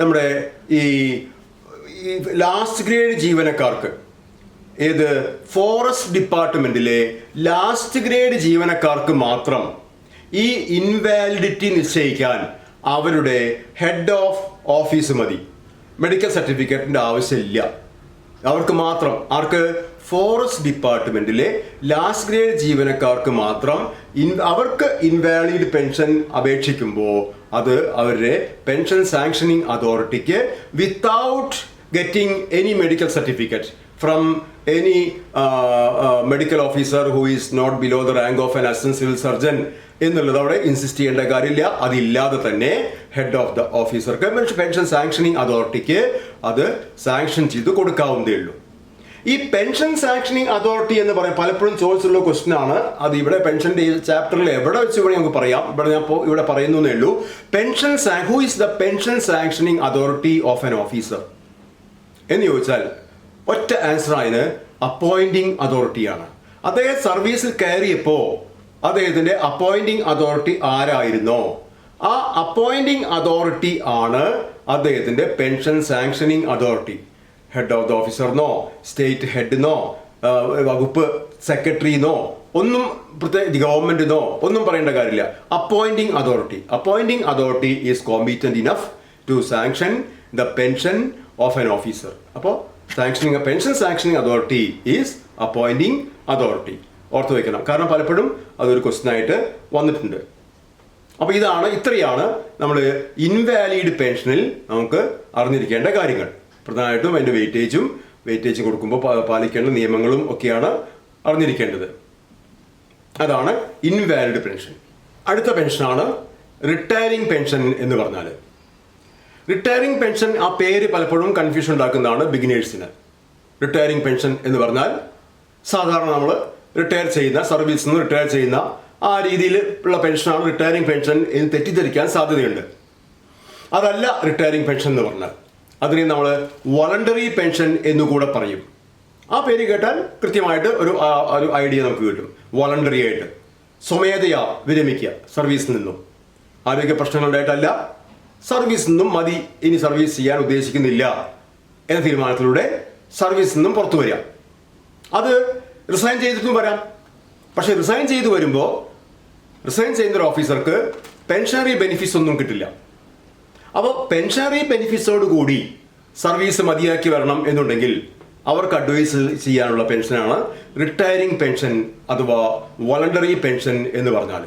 നമ്മുടെ ഈ ലാസ്റ്റ് ഗ്രേഡ് ജീവനക്കാർക്ക്, ഏത് ഫോറസ്റ്റ് ഡിപ്പാർട്ട്മെന്റിലെ ലാസ്റ്റ് ഗ്രേഡ് ജീവനക്കാർക്ക് മാത്രം ഈ ഇൻവാലിഡിറ്റി നിശ്ചയിക്കാൻ അവരുടെ ഹെഡ് ഓഫ് ഓഫീസ് മതി. മെഡിക്കൽ സർട്ടിഫിക്കറ്റിന്റെ ആവശ്യമില്ല. അവർക്ക് മാത്രം, ആർക്ക്? ഫോറസ്റ്റ് ഡിപ്പാർട്ട്മെന്റിലെ ലാസ്റ്റ് ഗ്രേഡ് ജീവനക്കാർക്ക് മാത്രം അവർക്ക് ഇൻവാലിഡ് പെൻഷൻ അപേക്ഷിക്കുമ്പോൾ അത് അവരുടെ പെൻഷൻ സാങ്ഷനിങ് അതോറിറ്റിക്ക് without getting any medical certificate from any medical officer who is not below the rank of an assistant civil surgeon എന്നുള്ളത് അവിടെ ഇൻസിസ്റ്റ് ചെയ്യേണ്ട കാര്യമില്ല. അതില്ലാതെ തന്നെ ഹെഡ് ഓഫ് ദ ഓഫീസർക്ക് പെൻഷൻ സാങ്ഷനിങ് അതോറിറ്റിക്ക് അത് സാങ്ഷൻ ചെയ്ത് കൊടുക്കാവുന്നതേ ഉള്ളൂ. ഈ പെൻഷൻ സാങ്ഷനിങ് അതോറിറ്റി എന്ന് പറയാൻ പലപ്പോഴും ചോദിച്ചുള്ള ക്വസ്റ്റ്യൻ ആണ്. അത് ഇവിടെ പെൻഷന്റെ ചാപ്റ്ററിൽ എവിടെ വെച്ച് വേണമെങ്കിൽ നമുക്ക് പറയാം. ഇവിടെ ഞാൻ ഇവിടെ പറയുന്നേ ഉള്ളൂ. Who is the pension sanctioning authority of an officer എന്ന് ചോദിച്ചാൽ ഒറ്റ ആൻസർ ആയത് അപ്പോയിന്റിംഗ് അതോറിറ്റിയാണ്. അദ്ദേഹം സർവീസിൽ കയറിയപ്പോൾ അദ്ദേഹത്തിന്റെ അപ്പോയിന്റിംഗ് അതോറിറ്റി ആരായിരുന്നോ ആ അപ്പോയിന്റിംഗ് അതോറിറ്റി ആണ് അദ്ദേഹത്തിന്റെ pension sanctioning authority. Head of the ഓഫീസറിനോ സ്റ്റേറ്റ് ഹെഡിനോ വകുപ്പ് സെക്രട്ടറിനോ ഒന്നും പ്രത്യേക ഗവൺമെന്റിനോ ഒന്നും പറയേണ്ട കാര്യമില്ല. Appointing authority is competent enough to sanction the pension of an officer. അപ്പോൾ pension sanctioning authority is appointing authority. ഓർത്ത് വയ്ക്കണം, കാരണം പലപ്പോഴും അതൊരു ക്വസ്റ്റ്യൻ ആയിട്ട് വന്നിട്ടുണ്ട്. അപ്പോൾ ഇത്രയാണ് നമ്മൾ ഇൻവാലിഡ് പെൻഷനിൽ നമുക്ക് അറിഞ്ഞിരിക്കേണ്ട കാര്യങ്ങൾ. പ്രധാനമായിട്ടും അതിൻ്റെ വെയിറ്റേജ് കൊടുക്കുമ്പോൾ പാലിക്കേണ്ട നിയമങ്ങളും ഒക്കെയാണ് അറിഞ്ഞിരിക്കേണ്ടത്. അതാണ് ഇൻവാലിഡ് പെൻഷൻ. അടുത്ത പെൻഷനാണ് റിട്ടയറിംഗ് പെൻഷൻ എന്ന് പറഞ്ഞാൽ. റിട്ടയറിംഗ് പെൻഷൻ, ആ പേര് പലപ്പോഴും കൺഫ്യൂഷൻ ഉണ്ടാക്കുന്നതാണ് ബിഗിനേഴ്സിന്. റിട്ടയറിംഗ് പെൻഷൻ എന്ന് പറഞ്ഞാൽ സാധാരണ നമ്മൾ സർവീസിൽ നിന്ന് റിട്ടയർ ചെയ്യുന്ന ആ രീതിയിൽ ഉള്ള പെൻഷനാണ് റിട്ടയറിംഗ് പെൻഷൻ എന്ന് തെറ്റിദ്ധരിക്കാൻ സാധ്യതയുണ്ട്. അതല്ല റിട്ടയറിംഗ് പെൻഷൻ എന്ന് പറഞ്ഞാൽ. അതിനെ നമ്മൾ വോളണ്ടറി പെൻഷൻ എന്നുകൂടെ പറയും. ആ പേര് കേട്ടാൽ കൃത്യമായിട്ട് ഒരു ഐഡിയ നമുക്ക് കിട്ടും. വോളണ്ടറി ആയിട്ട് സ്വമേധയാ വിരമിക്കുക സർവീസിൽ നിന്നും, ആരോഗ്യ പ്രശ്നങ്ങളുണ്ടായിട്ടല്ല, സർവീസിൽ നിന്നും മതി, ഇനി സർവീസ് ചെയ്യാൻ ഉദ്ദേശിക്കുന്നില്ല എന്ന തീരുമാനത്തിലൂടെ സർവീസിൽ നിന്നും പുറത്തു വരിക. അത് റിസൈൻ ചെയ്തിട്ടും വരാം. പക്ഷെ റിസൈൻ ചെയ്ത് വരുമ്പോൾ റിസൈൻ ചെയ്യുന്ന ഒരു ഓഫീസർക്ക് പെൻഷനറി ബെനിഫിറ്റ്സ് ഒന്നും കിട്ടില്ല. അപ്പോൾ പെൻഷനറി ബെനിഫിറ്റ്സോട് കൂടി സർവീസ് മതിയാക്കി വരണം എന്നുണ്ടെങ്കിൽ അവർക്ക് അഡ്വൈസ് ചെയ്യാനുള്ള പെൻഷനാണ് റിട്ടയറിംഗ് പെൻഷൻ അഥവാ വോളണ്ടറി പെൻഷൻ എന്ന് പറഞ്ഞാൽ.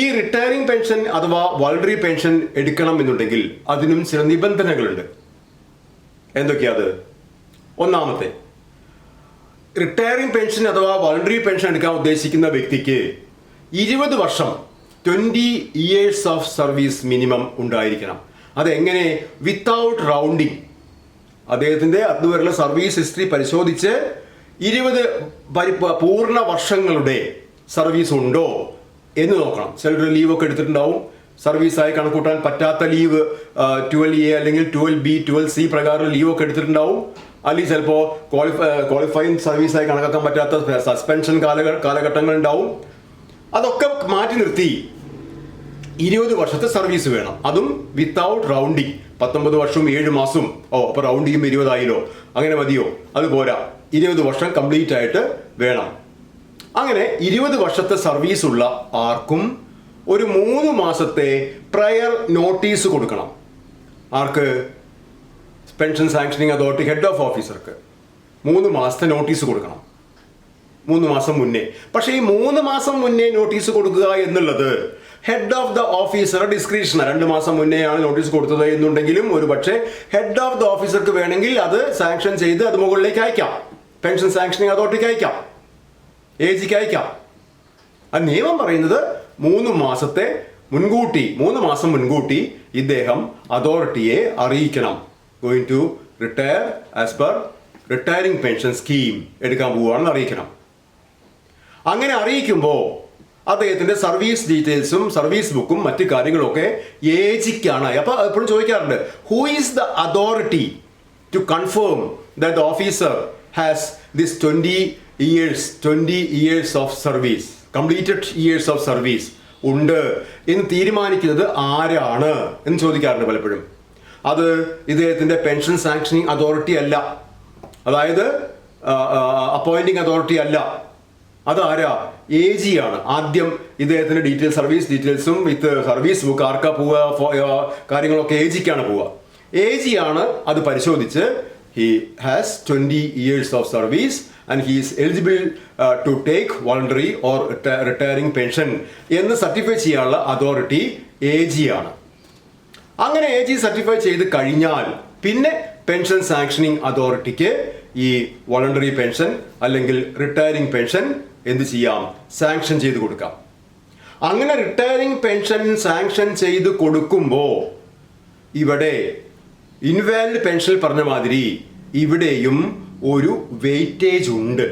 ഈ റിട്ടയറിംഗ് പെൻഷൻ അഥവാ വോളണ്ടറി പെൻഷൻ എടുക്കണം എന്നുണ്ടെങ്കിൽ അതിനും ചില നിബന്ധനകളുണ്ട്. എന്തൊക്കെയാത്? ഒന്നാമത്തെ, റിട്ടയറിംഗ് പെൻഷൻ അഥവാ വോളണ്ടറി പെൻഷൻ എടുക്കാൻ ഉദ്ദേശിക്കുന്ന വ്യക്തിക്ക് 20 വർഷം 20 years ഓഫ് സർവീസ് മിനിമം ഉണ്ടായിരിക്കണം. അതെങ്ങനെ? Without rounding. അദ്ദേഹത്തിൻ്റെ അതുവരെയുള്ള സർവീസ് ഹിസ്റ്ററി പരിശോധിച്ച് 20 പൂർണ്ണ വർഷങ്ങളുടെ സർവീസ് ഉണ്ടോ എന്ന് നോക്കണം. ചിലർ ലീവൊക്കെ എടുത്തിട്ടുണ്ടാവും. സർവീസായി കണക്കൂട്ടാൻ പറ്റാത്ത ലീവ് 12A അല്ലെങ്കിൽ 12B 12C പ്രകാരം ലീവൊക്കെ എടുത്തിട്ടുണ്ടാവും. അല്ലെങ്കിൽ ചിലപ്പോൾ ക്വാളിഫൈങ് സർവീസായി കണക്കാക്കാൻ പറ്റാത്ത സസ്പെൻഷൻ കാലഘട്ടങ്ങൾ ഉണ്ടാവും. അതൊക്കെ മാറ്റി നിർത്തി 20 വർഷത്തെ സർവീസ് വേണം. അതും വിത്തൗട്ട് റൗണ്ടിങ്. 19 വർഷവും 7 മാസവും അപ്പോൾ റൗണ്ട് ചെയ്യുമ്പോൾ 20 ആയില്ലോ, അങ്ങനെ മതിയോ? അതുപോരാ, 20 വർഷം കംപ്ലീറ്റ് ആയിട്ട് വേണം. അങ്ങനെ 20 വർഷത്തെ സർവീസ് ഉള്ള ആർക്കും ഒരു 3 മാസത്തെ പ്രയർ നോട്ടീസ് കൊടുക്കണം. ആർക്ക്? Pension sanctioning authority head of ഓഫീസർക്ക് 3 മാസത്തെ നോട്ടീസ് കൊടുക്കണം, 3 മാസം മുന്നേ. പക്ഷേ ഈ 3 മാസം മുന്നേ നോട്ടീസ് കൊടുക്കുക എന്നുള്ളത് ഹെഡ് ഓഫ് ദ ഓഫീസർ ഡിസ്ക്രിപ്ഷനാണ്. 2 മാസം മുന്നേയാണ് നോട്ടീസ് കൊടുത്തത് എന്നുണ്ടെങ്കിലും ഒരു പക്ഷേ ഹെഡ് ഓഫ് ദ ഓഫീസർക്ക് വേണമെങ്കിൽ അത് സാങ്ഷൻ ചെയ്ത് അത് മുകളിലേക്ക് അയക്കാം, പെൻഷൻ സാങ്ഷനിങ് അതോറിറ്റിക്ക് അയക്കാം, ഏജിക്ക് അയക്കാം. ആ നിയമം പറയുന്നത് 3 മാസം മുൻകൂട്ടി ഇദ്ദേഹം അതോറിറ്റിയെ അറിയിക്കണം. Going to retire as per retiring pension scheme എടുക്കാൻ പോവുകയാണെന്ന് അറിയിക്കണം. അങ്ങനെ അറിയിക്കുമ്പോൾ അദ്ദേഹത്തിന്റെ സർവീസ് ഡീറ്റെയിൽസും സർവീസ് ബുക്കും മറ്റു കാര്യങ്ങളൊക്കെ ഏജിക്കാണ്. അപ്പൊ എപ്പോഴും ചോദിക്കാറുണ്ട്, who is the authority to confirm that the officer has this 20 years of service, completed years of service ഉണ്ട് എന്ന് തീരുമാനിക്കുന്നത് ആരാണ് എന്ന് ചോദിക്കാറുണ്ട് പലപ്പോഴും. അത് ഇദ്ദേഹത്തിന്റെ പെൻഷൻ സാങ്ഷനിങ് അതോറിറ്റി അല്ല, അതായത് അപ്പോയിന്റിംഗ് അതോറിറ്റി അല്ല, അതാരാ? AG ആണ്. ആദ്യം ഇദ്ദേഹത്തിന്റെ ഡീറ്റെയിൽസ്, സർവീസ് ഡീറ്റെയിൽസും വിത്ത് സർവീസ് ബുക്ക് ആർക്കാ പോവുക, കാര്യങ്ങളൊക്കെ AGക്കാണ് പോവുക. AG ആണ് അത് പരിശോധിച്ച് he has 20 years of service and he is eligible to take voluntary or retiring pension എന്ന് സർട്ടിഫൈ ചെയ്യാനുള്ള അതോറിറ്റി AG ആണ്. അങ്ങനെ AG സർട്ടിഫൈ ചെയ്ത് കഴിഞ്ഞാൽ പിന്നെ പെൻഷൻ സാങ്ഷനിങ് അതോറിറ്റിക്ക് ഈ വോളണ്ടറി പെൻഷൻ അല്ലെങ്കിൽ റിട്ടയറിംഗ് പെൻഷൻ എന്ത് ചെയ്യാം? സാങ്ഷൻ ചെയ്ത് കൊടുക്കാം. അങ്ങനെ റിട്ടയറിംഗ് പെൻഷൻ സാങ്ഷൻ ചെയ്ത് കൊടുക്കുമ്പോൾ ഇവിടെ ഇൻവാലിഡ് പെൻഷൻ പറഞ്ഞ മാതിരി ഇവിടെയും ഒരു വെയിറ്റേജ് ഉണ്ട്.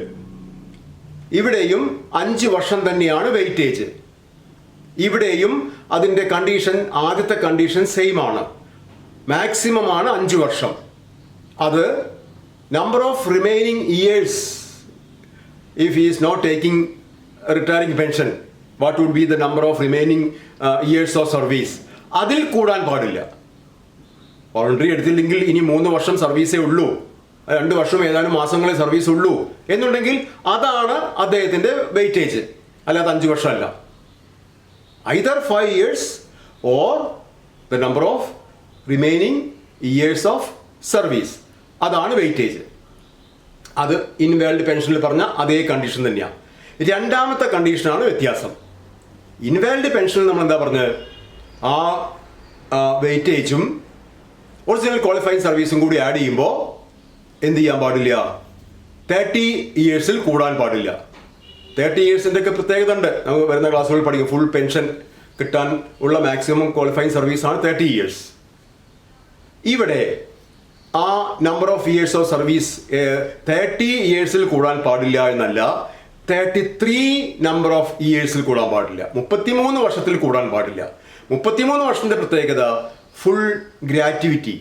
ഇവിടെയും 5 വർഷം തന്നെയാണ് വെയിറ്റേജ്. ഇവിടെയും അതിൻ്റെ കണ്ടീഷൻ, ആദ്യത്തെ കണ്ടീഷൻ സെയിം ആണ്, മാക്സിമം ആണ് 5 വർഷം. അത് number of remaining years if he is not taking retiring pension, what would be the number of remaining years of service? അതിൽ കൂടാൻ പാടില്ല. വോളണ്ടറി എടുത്തില്ലെങ്കിൽ ഇനി 3 വർഷം സർവീസേ ഉള്ളൂ, 2 വർഷം ഏതാനും മാസങ്ങളെ സർവീസ് ഉള്ളൂ എന്നുണ്ടെങ്കിൽ അതാണ് അദ്ദേഹത്തിന്റെ വെയിറ്റേജ്, അല്ലാതെ 5 വർഷമല്ല. either 5 years or the number of remaining years of service, അതാണ് വെയിറ്റേജ്. അത് ഇൻവാലിഡ് പെൻഷനിൽ പറഞ്ഞ അതേ കണ്ടീഷൻ തന്നെയാണ്. രണ്ടാമത്തെ കണ്ടീഷനാണ് വ്യത്യാസം. ഇൻവാലിഡ് പെൻഷനിൽ നമ്മൾ എന്താ പറഞ്ഞത്? ആ വെയിറ്റേജും ഒറിജിനൽ ക്വാളിഫൈങ് സർവീസും കൂടി ആഡ് ചെയ്യുമ്പോൾ എന്ത് ചെയ്യാൻ പാടില്ല? 30 ഇയേഴ്സിൽ കൂടാൻ പാടില്ല. 30 ഇയേഴ്സിൻ്റെ ഒക്കെ പ്രത്യേകത ഉണ്ട്, നമുക്ക് വരുന്ന ക്ലാസ്സുകളിൽ പഠിക്കും. ഫുൾ പെൻഷൻ കിട്ടാൻ ഉള്ള മാക്സിമം ക്വാളിഫൈങ് സർവീസാണ് 30 ഇയേഴ്സ്. ഇവിടെ ആ number of years of service 30 ഇയേഴ്സിൽ കൂടാൻ പാടില്ല എന്നല്ല, 33 നമ്പർ ഓഫ് ഇയേഴ്സിൽ കൂടാൻ പാടില്ല, 33 വർഷത്തിൽ കൂടാൻ പാടില്ല. 33 വർഷത്തിന്റെ പ്രത്യേകത ഫുൾ ഗ്രാറ്റുവിറ്റി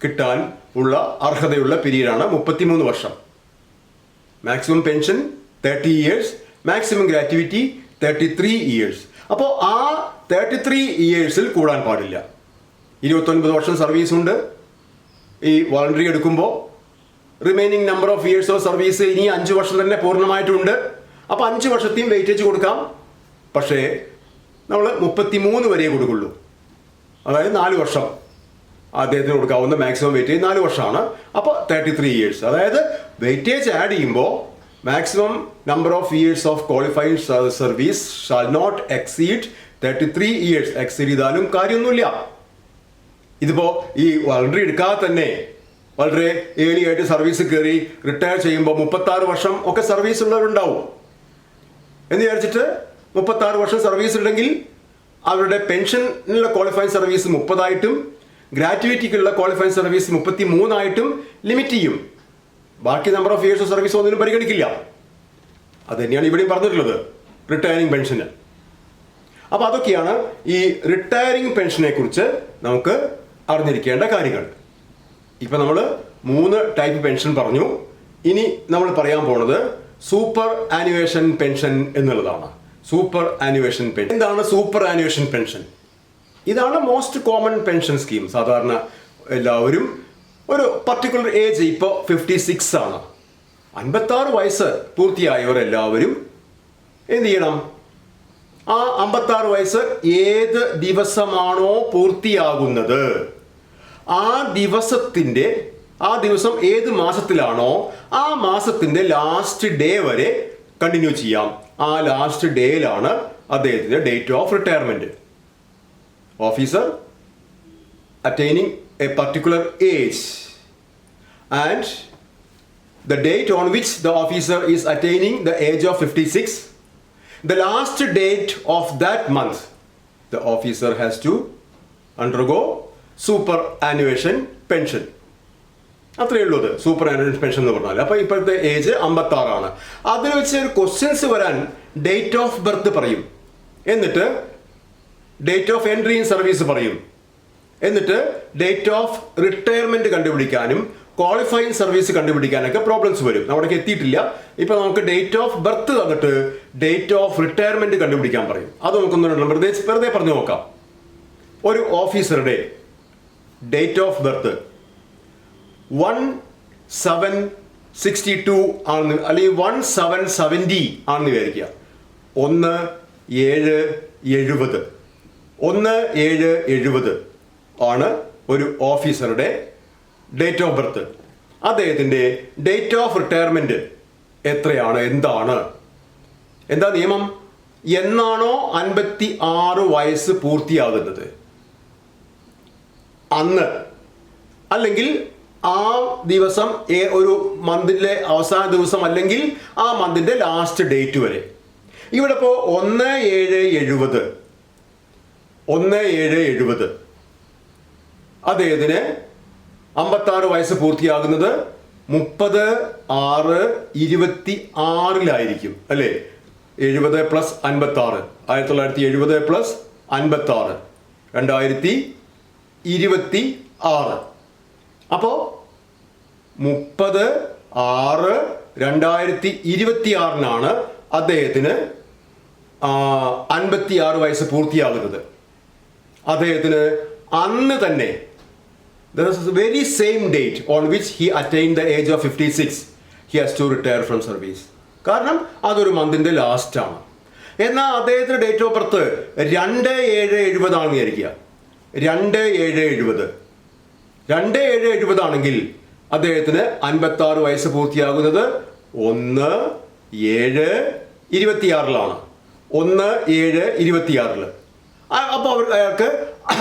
കിട്ടാൻ ഉള്ള അർഹതയുള്ള പീരീഡാണ് 33 വർഷം. Maximum pension 30 years, maximum gratuity 33 years. അപ്പോൾ ആ 33 ഇയേഴ്സിൽ കൂടാൻ പാടില്ല. 29 വർഷം സർവീസ് ഉണ്ട് ഈ വോളണ്ടറി എടുക്കുമ്പോൾ. Remaining number of years of service ഇനി 5 വർഷം തന്നെ പൂർണ്ണമായിട്ടുണ്ട്. അപ്പോൾ 5 വർഷത്തെയും വെയിറ്റേജ് കൊടുക്കാം. പക്ഷേ നമ്മൾ 33 വരെ കൊടുക്കുള്ളൂ, അതായത് 4 വർഷം അദ്ദേഹത്തിന് കൊടുക്കാവുന്ന മാക്സിമം വെയിറ്റേജ് 4 വർഷമാണ്. അപ്പോൾ 33 ഇയേഴ്സ്, അതായത് വെയിറ്റേജ് ആഡ് ചെയ്യുമ്പോൾ maximum number of years of qualified service shall not exceed 33 years. Exceed ചെയ്താലും കാര്യമൊന്നുമില്ല. ഇതിപ്പോ ഈ വോളണ്ടറി എടുക്കാതെ തന്നെ വളരെ ഏർലി ആയിട്ട് സർവീസ് കയറി റിട്ടയർ ചെയ്യുമ്പോൾ 36 വർഷം ഒക്കെ സർവീസ് ഉള്ളവരുണ്ടാവും എന്ന് വിചാരിച്ചിട്ട് 36 വർഷം സർവീസ് ഉണ്ടെങ്കിൽ അവരുടെ പെൻഷനുള്ള ക്വാളിഫൈഡ് സർവീസ് 30 ആയിട്ടും ഗ്രാറ്റുവിറ്റിക്കുള്ള ക്വാളിഫൈഡ് സർവീസ് 33 ആയിട്ടും ലിമിറ്റ് ചെയ്യും. ബാക്കി number of years of service ഒന്നിനും പരിഗണിക്കില്ല. അത് തന്നെയാണ് ഇവിടെയും പറഞ്ഞിട്ടുള്ളത് റിട്ടയറിംഗ് പെൻഷന്. അപ്പൊ അതൊക്കെയാണ് ഈ റിട്ടയറിംഗ് പെൻഷനെ കുറിച്ച് നമുക്ക് അറിഞ്ഞിരിക്കേണ്ട കാര്യങ്ങൾ. ഇപ്പൊ നമ്മൾ 3 ടൈപ്പ് പെൻഷൻ പറഞ്ഞു. ഇനി നമ്മൾ പറയാൻ പോണത് സൂപ്പർ ആനുവേഷൻ പെൻഷൻ എന്നുള്ളതാണ്. സൂപ്പർ ആനുവേഷൻ പെൻഷൻ എന്താണ്? സൂപ്പർ ആനുവേഷൻ പെൻഷൻ ഇതാണ് മോസ്റ്റ് കോമൺ പെൻഷൻ സ്കീം. സാധാരണ എല്ലാവരും ഒരു പർട്ടിക്കുലർ ഏജ്, ഇപ്പോൾ 56 ആണ്, 56 വയസ്സ് പൂർത്തിയായവരെല്ലാവരും എന്ത് ചെയ്യണം? ആ 56 വയസ്സ് ഏത് ദിവസമാണോ പൂർത്തിയാകുന്നത് ആ ദിവസം ഏത് മാസത്തിലാണോ ആ മാസത്തിന്റെ ലാസ്റ്റ് ഡേ വരെ കണ്ടിന്യൂ ചെയ്യാം. ആ ലാസ്റ്റ് ഡേയിലാണ് അദ്ദേഹത്തിന്റെ date of retirement. Officer attaining A particular age and the date on which the officer is attaining the age of 56, the last date of that month, the officer has to undergo superannuation pension. അത്രയേ ഉള്ളൂ അത് super ആനുവേഷൻ pension എന്ന് പറഞ്ഞാൽ. അപ്പോൾ ഇപ്പോഴത്തെ age 56 ആണ്. അതിൽ വെച്ച് ക്വസ്റ്റ്യൻസ് വരാൻ ഡേറ്റ് ഓഫ് ബർത്ത് പറയും. എന്നിട്ട് date of entry in service പറയും. എന്നിട്ട് ഡേറ്റ് ഓഫ് റിട്ടയർമെന്റ് കണ്ടുപിടിക്കാനും ക്വാളിഫൈങ് സർവീസ് കണ്ടുപിടിക്കാനൊക്കെ പ്രോബ്ലംസ് വരും. അവിടേക്ക് എത്തിയിട്ടില്ല. ഇപ്പൊ നമുക്ക് ഡേറ്റ് ഓഫ് ബർത്ത് തന്നിട്ട് ഡേറ്റ് ഓഫ് റിട്ടയർമെന്റ് കണ്ടുപിടിക്കാൻ പറയും. അത് നമുക്കൊന്നും വെറുതെ പറഞ്ഞു നോക്കാം. ഒരു ഓഫീസറുടെ ഡേറ്റ് ഓഫ് ബർത്ത് 1762 ആണെന്ന്, അല്ലെങ്കിൽ 1770 ആണെന്ന് വിചാരിക്കുക. 1770 1770 ആണ് ഒരു ഓഫീസറുടെ ഡേറ്റ് ഓഫ് ബർത്ത്. അദ്ദേഹത്തിൻ്റെ ഡേറ്റ് ഓഫ് റിട്ടയർമെന്റ് എത്രയാണ്? എന്താ നിയമം? എന്നാണോ 56 വയസ്സ് പൂർത്തിയാകുന്നത് അന്ന്, അല്ലെങ്കിൽ ആ ദിവസം ഒരു മന്തിലെ അവസാന ദിവസം, അല്ലെങ്കിൽ ആ മന്തിന്റെ ലാസ്റ്റ് ഡേറ്റ് വരെ. ഇവിടെ ഇപ്പോൾ 1770 അദ്ദേഹത്തിന് 56 വയസ്സ് പൂർത്തിയാകുന്നത് 30/6/26 അല്ലേ? 70 + 56 1970 + 56 2026. അപ്പോൾ 30/6/2026 അദ്ദേഹത്തിന് 56 വയസ്സ് പൂർത്തിയാകുന്നത്. അദ്ദേഹത്തിന് അന്ന് തന്നെ, very same date on which he attained the age of 56, he has to retire from service. കാരണം അതൊരു മന്തിന്റെ ലാസ്റ്റ് ആണ്. എന്നാൽ അദ്ദേഹത്തിന് ഡേറ്റ് ഓഫ് ബർത്ത് 2770 ആണെന്ന് വിചാരിക്കുക. 2770 ആണെങ്കിൽ അദ്ദേഹത്തിന് 56 വയസ്സ് പൂർത്തിയാകുന്നത് 1726 1726. അപ്പോൾ അയാൾക്ക് ആ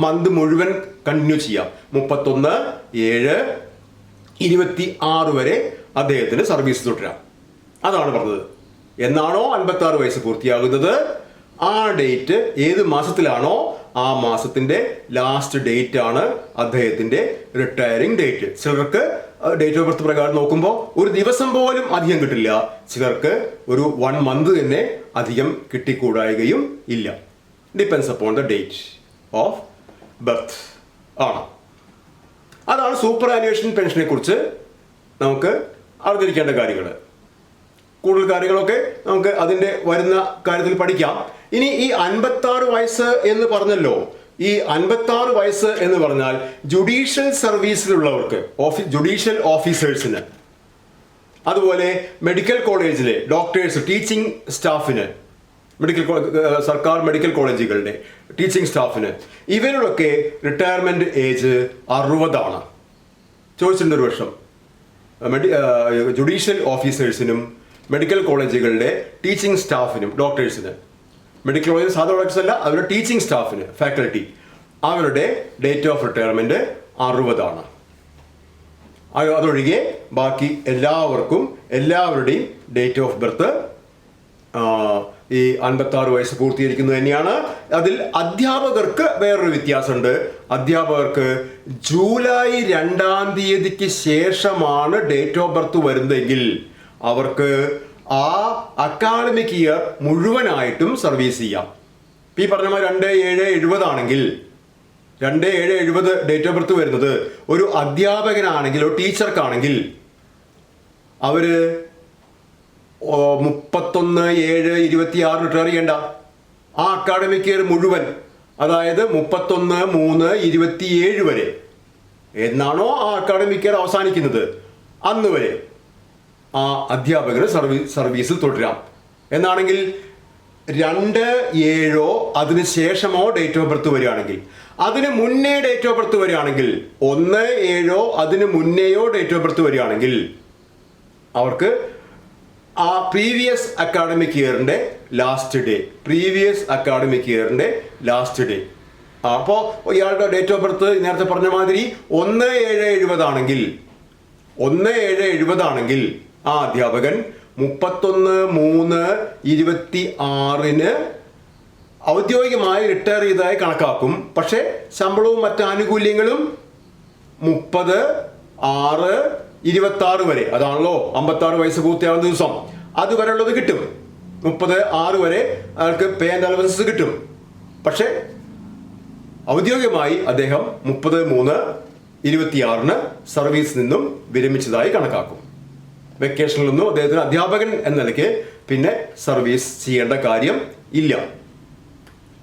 മന്ത് മുഴുവൻ കണ്ടിന്യൂ ചെയ്യാം. 31/7/26 വരെ അദ്ദേഹത്തിന് സർവീസ് തുടരാം. അതാണ് പറഞ്ഞത്. എന്നാണോ 56 വയസ്സ് പൂർത്തിയാകുന്നത്, ആ ഡേറ്റ് ഏത് മാസത്തിലാണോ ആ മാസത്തിന്റെ ലാസ്റ്റ് ഡേറ്റ് ആണ് അദ്ദേഹത്തിന്റെ റിട്ടയറിംഗ് ഡേറ്റ്. ചിലർക്ക് ഡേറ്റ് ഓഫ് ബർത്ത് പ്രകാരം നോക്കുമ്പോൾ ഒരു ദിവസം പോലും അധികം കിട്ടില്ല. ചിലർക്ക് ഒരു 1 മന്ത് തന്നെ അധികം കിട്ടിക്കൂടായികയും ഇല്ല. Depends upon the date of birth ആണ്. അതാണ് സൂപ്പർ ആനുവേഷൻ പെൻഷനെ കുറിച്ച് നമുക്ക് അറിഞ്ഞിരിക്കേണ്ട കാര്യങ്ങൾ. കൂടുതൽ കാര്യങ്ങളൊക്കെ നമുക്ക് അതിൻ്റെ വരുന്ന കാര്യത്തിൽ പഠിക്കാം. ഇനി ഈ 56 വയസ്സ് എന്ന് പറഞ്ഞല്ലോ, ഈ 56 വയസ്സ് എന്ന് പറഞ്ഞാൽ ജുഡീഷ്യൽ സർവീസിലുള്ളവർക്ക്, ജുഡീഷ്യൽ ഓഫീസേഴ്സിന്, അതുപോലെ മെഡിക്കൽ കോളേജിലെ ഡോക്ടേഴ്സ്, ടീച്ചിങ് സ്റ്റാഫിന്, സർക്കാർ മെഡിക്കൽ കോളേജുകളുടെ ടീച്ചിങ് സ്റ്റാഫിന്, ഇവരുടെയൊക്കെ റിട്ടയർമെന്റ് ഏജ് 60 ആണ്. ചോദിച്ചിട്ടുണ്ട് ഒരു വർഷം. ജുഡീഷ്യൽ ഓഫീസേഴ്സിനും മെഡിക്കൽ കോളേജുകളുടെ ടീച്ചിങ് സ്റ്റാഫിനും, ഡോക്ടേഴ്സിന്, മെഡിക്കൽ കോളേജ് സാധാരണ ഡോക്ടേഴ്സ് അല്ല, അവരുടെ ടീച്ചിങ് സ്റ്റാഫിന്, ഫാക്കൽറ്റി, അവരുടെ ഡേറ്റ് ഓഫ് റിട്ടയർമെന്റ് 60 ആണ്. അതൊഴികെ ബാക്കി എല്ലാവരുടെയും ഡേറ്റ് ഓഫ് ബർത്ത് ഈ 56 വയസ്സ് പൂർത്തീകരിക്കുന്നത് തന്നെയാണ്. അതിൽ അധ്യാപകർക്ക് വേറൊരു വ്യത്യാസമുണ്ട്. അധ്യാപകർക്ക് ജൂലൈ 2-ാം തീയതിക്ക് ശേഷമാണ് ഡേറ്റ് ഓഫ് ബർത്ത് വരുന്നതെങ്കിൽ അവർക്ക് ആ അക്കാഡമിക് ഇയർ മുഴുവനായിട്ടും സർവീസ് ചെയ്യാം. ഈ പറഞ്ഞ 2770 ആണെങ്കിൽ, 2770 ഡേറ്റ് ഓഫ് ബർത്ത് വരുന്നത് ഒരു അധ്യാപകനാണെങ്കിൽ, ഒരു ടീച്ചർക്കാണെങ്കിൽ അവര് 31/7/26 റിട്ടയർ ചെയ്യേണ്ട. ആ അക്കാഡമിക് ഇയർ മുഴുവൻ, അതായത് 31/3/27 വരെ, എന്നാണോ ആ അക്കാഡമിക് ഇയർ അവസാനിക്കുന്നത് അന്ന് വരെ ആ അധ്യാപകന് സർവീസിൽ തുടരാം. എന്നാണെങ്കിൽ 2/7 അതിന് ശേഷമോ ഡേറ്റ് ഓഫ് ബർത്ത് വരികയാണെങ്കിൽ, അതിന് മുന്നേ ഡേറ്റ് ഓഫ് ബർത്ത് വരികയാണെങ്കിൽ, 1/7 അതിന് മുന്നേയോ ഡേറ്റ് ഓഫ് ബർത്ത് വരികയാണെങ്കിൽ അവർക്ക് ആ പ്രീവിയസ് അക്കാഡമിക് ഇയറിന്റെ ലാസ്റ്റ് ഡേ, അപ്പോൾ ഇയാളുടെ ഡേറ്റ് ഓഫ് ബർത്ത് നേരത്തെ പറഞ്ഞ മാതിരി 1770 ആണെങ്കിൽ ആ അധ്യാപകൻ 31/3/26 ഔദ്യോഗികമായി റിട്ടയർ ചെയ്തതായി കണക്കാക്കും. പക്ഷെ ശമ്പളവും മറ്റ് ആനുകൂല്യങ്ങളും 30/6/26 വരെ, അതാണല്ലോ 56 വയസ്സ് പൂർത്തിയാകുന്ന ദിവസം, അതുവരെ ഉള്ളത് കിട്ടും. 36 വരെ അയാൾക്ക് പേ ആൻഡ് അലവൻസസ് കിട്ടും. പക്ഷേ ഔദ്യോഗികമായി അദ്ദേഹം 30/3/26 സർവീസിൽ നിന്നും വിരമിച്ചതായി കണക്കാക്കും. വെക്കേഷനിൽ നിന്നും അദ്ദേഹത്തിന് അധ്യാപകൻ എന്ന നിലയ്ക്ക് പിന്നെ സർവീസ് ചെയ്യേണ്ട കാര്യം ഇല്ല.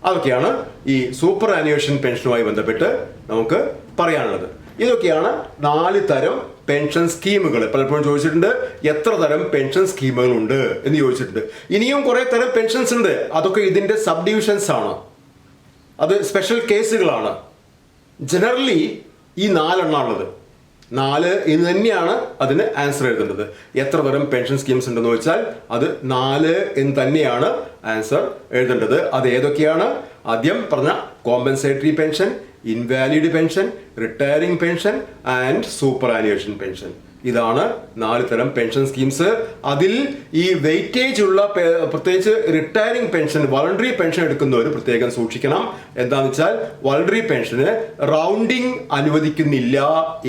അതൊക്കെയാണ് ഈ സൂപ്പർ ആനുവേഷൻ പെൻഷനുമായി ബന്ധപ്പെട്ട് നമുക്ക് പറയാനുള്ളത്. ഇതൊക്കെയാണ് 4 തരം പെൻഷൻ സ്കീമുകൾ. പലപ്പോഴും ചോദിച്ചിട്ടുണ്ട് എത്ര തരം പെൻഷൻ സ്കീമുകൾ ഉണ്ട് എന്ന് ചോദിച്ചിട്ടുണ്ട്. ഇനിയും കുറെ തരം പെൻഷൻസ് ഉണ്ട്. അതൊക്കെ ഇതിന്റെ സബ് ഡിവിഷൻസ് ആണ്, അത് സ്പെഷ്യൽ കേസുകളാണ്. ജനറലി ഈ 4 എണ്ണാണുള്ളത്. 4 എന്ന് തന്നെയാണ് അതിന് ആൻസർ എഴുതേണ്ടത്. എത്ര തരം പെൻഷൻ സ്കീംസ് ഉണ്ടെന്ന് വെച്ചാൽ അത് 4 എന്ന് തന്നെയാണ് ആൻസർ എഴുതേണ്ടത്. അത് ഏതൊക്കെയാണ്? ആദ്യം പറഞ്ഞ compensatory pension, invalid pension, retiring pension and superannuation pension. ഇതാണ് 4 തരം പെൻഷൻ സ്കീംസ്. അതിൽ ഈ വെയിറ്റേജ് ഉള്ള പ്രത്യേകിച്ച് റിട്ടയറിംഗ് പെൻഷൻ, വോളണ്ടറി പെൻഷൻ എടുക്കുന്നവർ പ്രത്യേകം സൂക്ഷിക്കണം. എന്താണെന്ന് വെച്ചാൽ വോളണ്ടറി പെൻഷന് റൗണ്ടിങ് അനുവദിക്കുന്നില്ല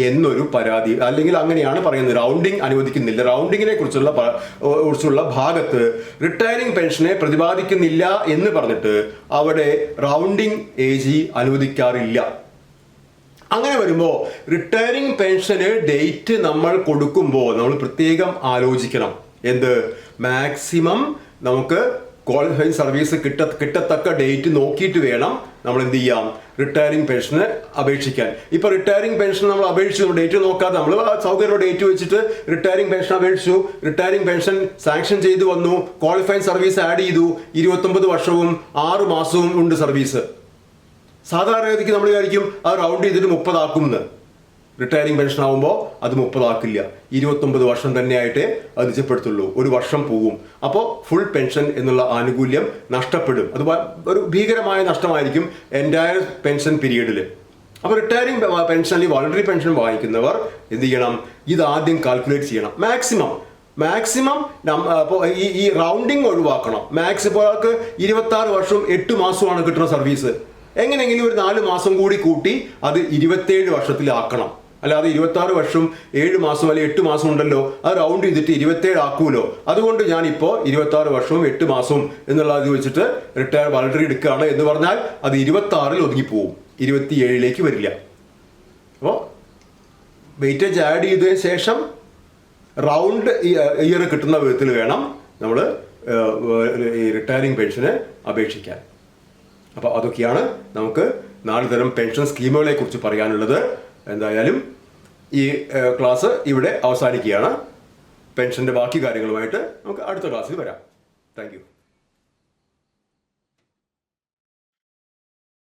എന്നൊരു പരാതി, അല്ലെങ്കിൽ അങ്ങനെയാണ് പറയുന്നത്, റൗണ്ടിങ് അനുവദിക്കുന്നില്ല. റൗണ്ടിങ്ങിനെ കുറിച്ചുള്ള ഭാഗത്ത് റിട്ടയറിംഗ് പെൻഷനെ പ്രതിപാദിക്കുന്നില്ല എന്ന് പറഞ്ഞിട്ട് അവിടെ റൗണ്ടിങ് ഏജ് അനുവദിക്കാറില്ല. അങ്ങനെ വരുമ്പോൾ റിട്ടയറിംഗ് പെൻഷന് ഡേറ്റ് നമ്മൾ കൊടുക്കുമ്പോൾ നമ്മൾ പ്രത്യേകം ആലോചിക്കണം. എന്ത്? മാക്സിമം നമുക്ക് ക്വാളിഫൈഡ് സർവീസ് കിട്ടത്തക്ക ഡേറ്റ് നോക്കിയിട്ട് വേണം നമ്മൾ എന്ത് ചെയ്യാം, റിട്ടയറിംഗ് പെൻഷന് അപേക്ഷിക്കാൻ. ഇപ്പൊ റിട്ടയറിംഗ് പെൻഷൻ നമ്മൾ അപേക്ഷിച്ചു, ഡേറ്റ് നോക്കാതെ നമ്മൾ സൗകര്യ ഡേറ്റ് വെച്ചിട്ട് റിട്ടയറിംഗ് പെൻഷൻ അപേക്ഷിച്ചു. റിട്ടയറിംഗ് പെൻഷൻ സാങ്ഷൻ ചെയ്തു വന്നു, ക്വാളിഫൈഡ് സർവീസ് ആഡ് ചെയ്തു. 29 വർഷവും 6 മാസവും ഉണ്ട് സർവീസ്. സാധാരണഗതിക്ക് നമ്മൾ വിചാരിക്കും അത് റൗണ്ട് ചെയ്തിട്ട് 30 ആക്കും എന്ന്. റിട്ടയറിംഗ് പെൻഷൻ ആകുമ്പോൾ അത് 30 ആക്കില്ല, 29 വർഷം തന്നെയായിട്ടേ അത് നിജപ്പെടുത്തുള്ളൂ. 1 വർഷം പോവും. അപ്പോൾ ഫുൾ പെൻഷൻ എന്നുള്ള ആനുകൂല്യം നഷ്ടപ്പെടും. അത് ഒരു ഭീകരമായ നഷ്ടമായിരിക്കും എൻറ്റയർ പെൻഷൻ പീരീഡിൽ. അപ്പോൾ റിട്ടയറിംഗ് പെൻഷൻ അല്ലെങ്കിൽ വോളണ്ടറി പെൻഷൻ വാങ്ങിക്കുന്നവർ എന്ത് ചെയ്യണം? ഇത് ആദ്യം കാൽക്കുലേറ്റ് ചെയ്യണം. മാക്സിമം അപ്പോൾ ഈ റൗണ്ടിങ് ഒഴിവാക്കണം. ഇപ്പോൾ ആൾക്ക് 26 വർഷവും 8 മാസവുമാണ് കിട്ടുന്ന സർവീസ്. എങ്ങനെയെങ്കിലും ഒരു 4 മാസം കൂടി കൂട്ടി അത് 27 വർഷത്തിലാക്കണം. അല്ലാതെ 26 വർഷം 7 മാസം അല്ലെങ്കിൽ 8 മാസം ഉണ്ടല്ലോ, അത് റൗണ്ട് ചെയ്തിട്ട് 27 ആക്കുമല്ലോ. അതുകൊണ്ട് ഞാൻ ഇപ്പോൾ 26 വർഷവും 8 മാസവും എന്നുള്ള ഇത് വെച്ചിട്ട് റിട്ടയർ വോളണ്ടറി എടുക്കുകയാണ് എന്ന് പറഞ്ഞാൽ അത് 26-ൽ ഒതുങ്ങിപ്പോവും, 27-ലേക്ക് വരില്ല. അപ്പോൾ വെയിറ്റേജ് ആഡ് ചെയ്തതിന് ശേഷം റൗണ്ട് ഇയർ കിട്ടുന്ന വിധത്തിൽ വേണം നമ്മൾ ഈ റിട്ടയറിംഗ് പെൻഷന് അപേക്ഷിക്കാൻ. അപ്പോൾ അതൊക്കെയാണ് നമുക്ക് 4 തരം പെൻഷൻ സ്കീമുകളെ കുറിച്ച് പറയാനുള്ളത്. എന്തായാലും ഈ ക്ലാസ് ഇവിടെ അവസാനിക്കുകയാണ്. പെൻഷൻ്റെ ബാക്കി കാര്യങ്ങളുമായിട്ട് നമുക്ക് അടുത്ത ക്ലാസ്സിൽ വരാം. Thank you.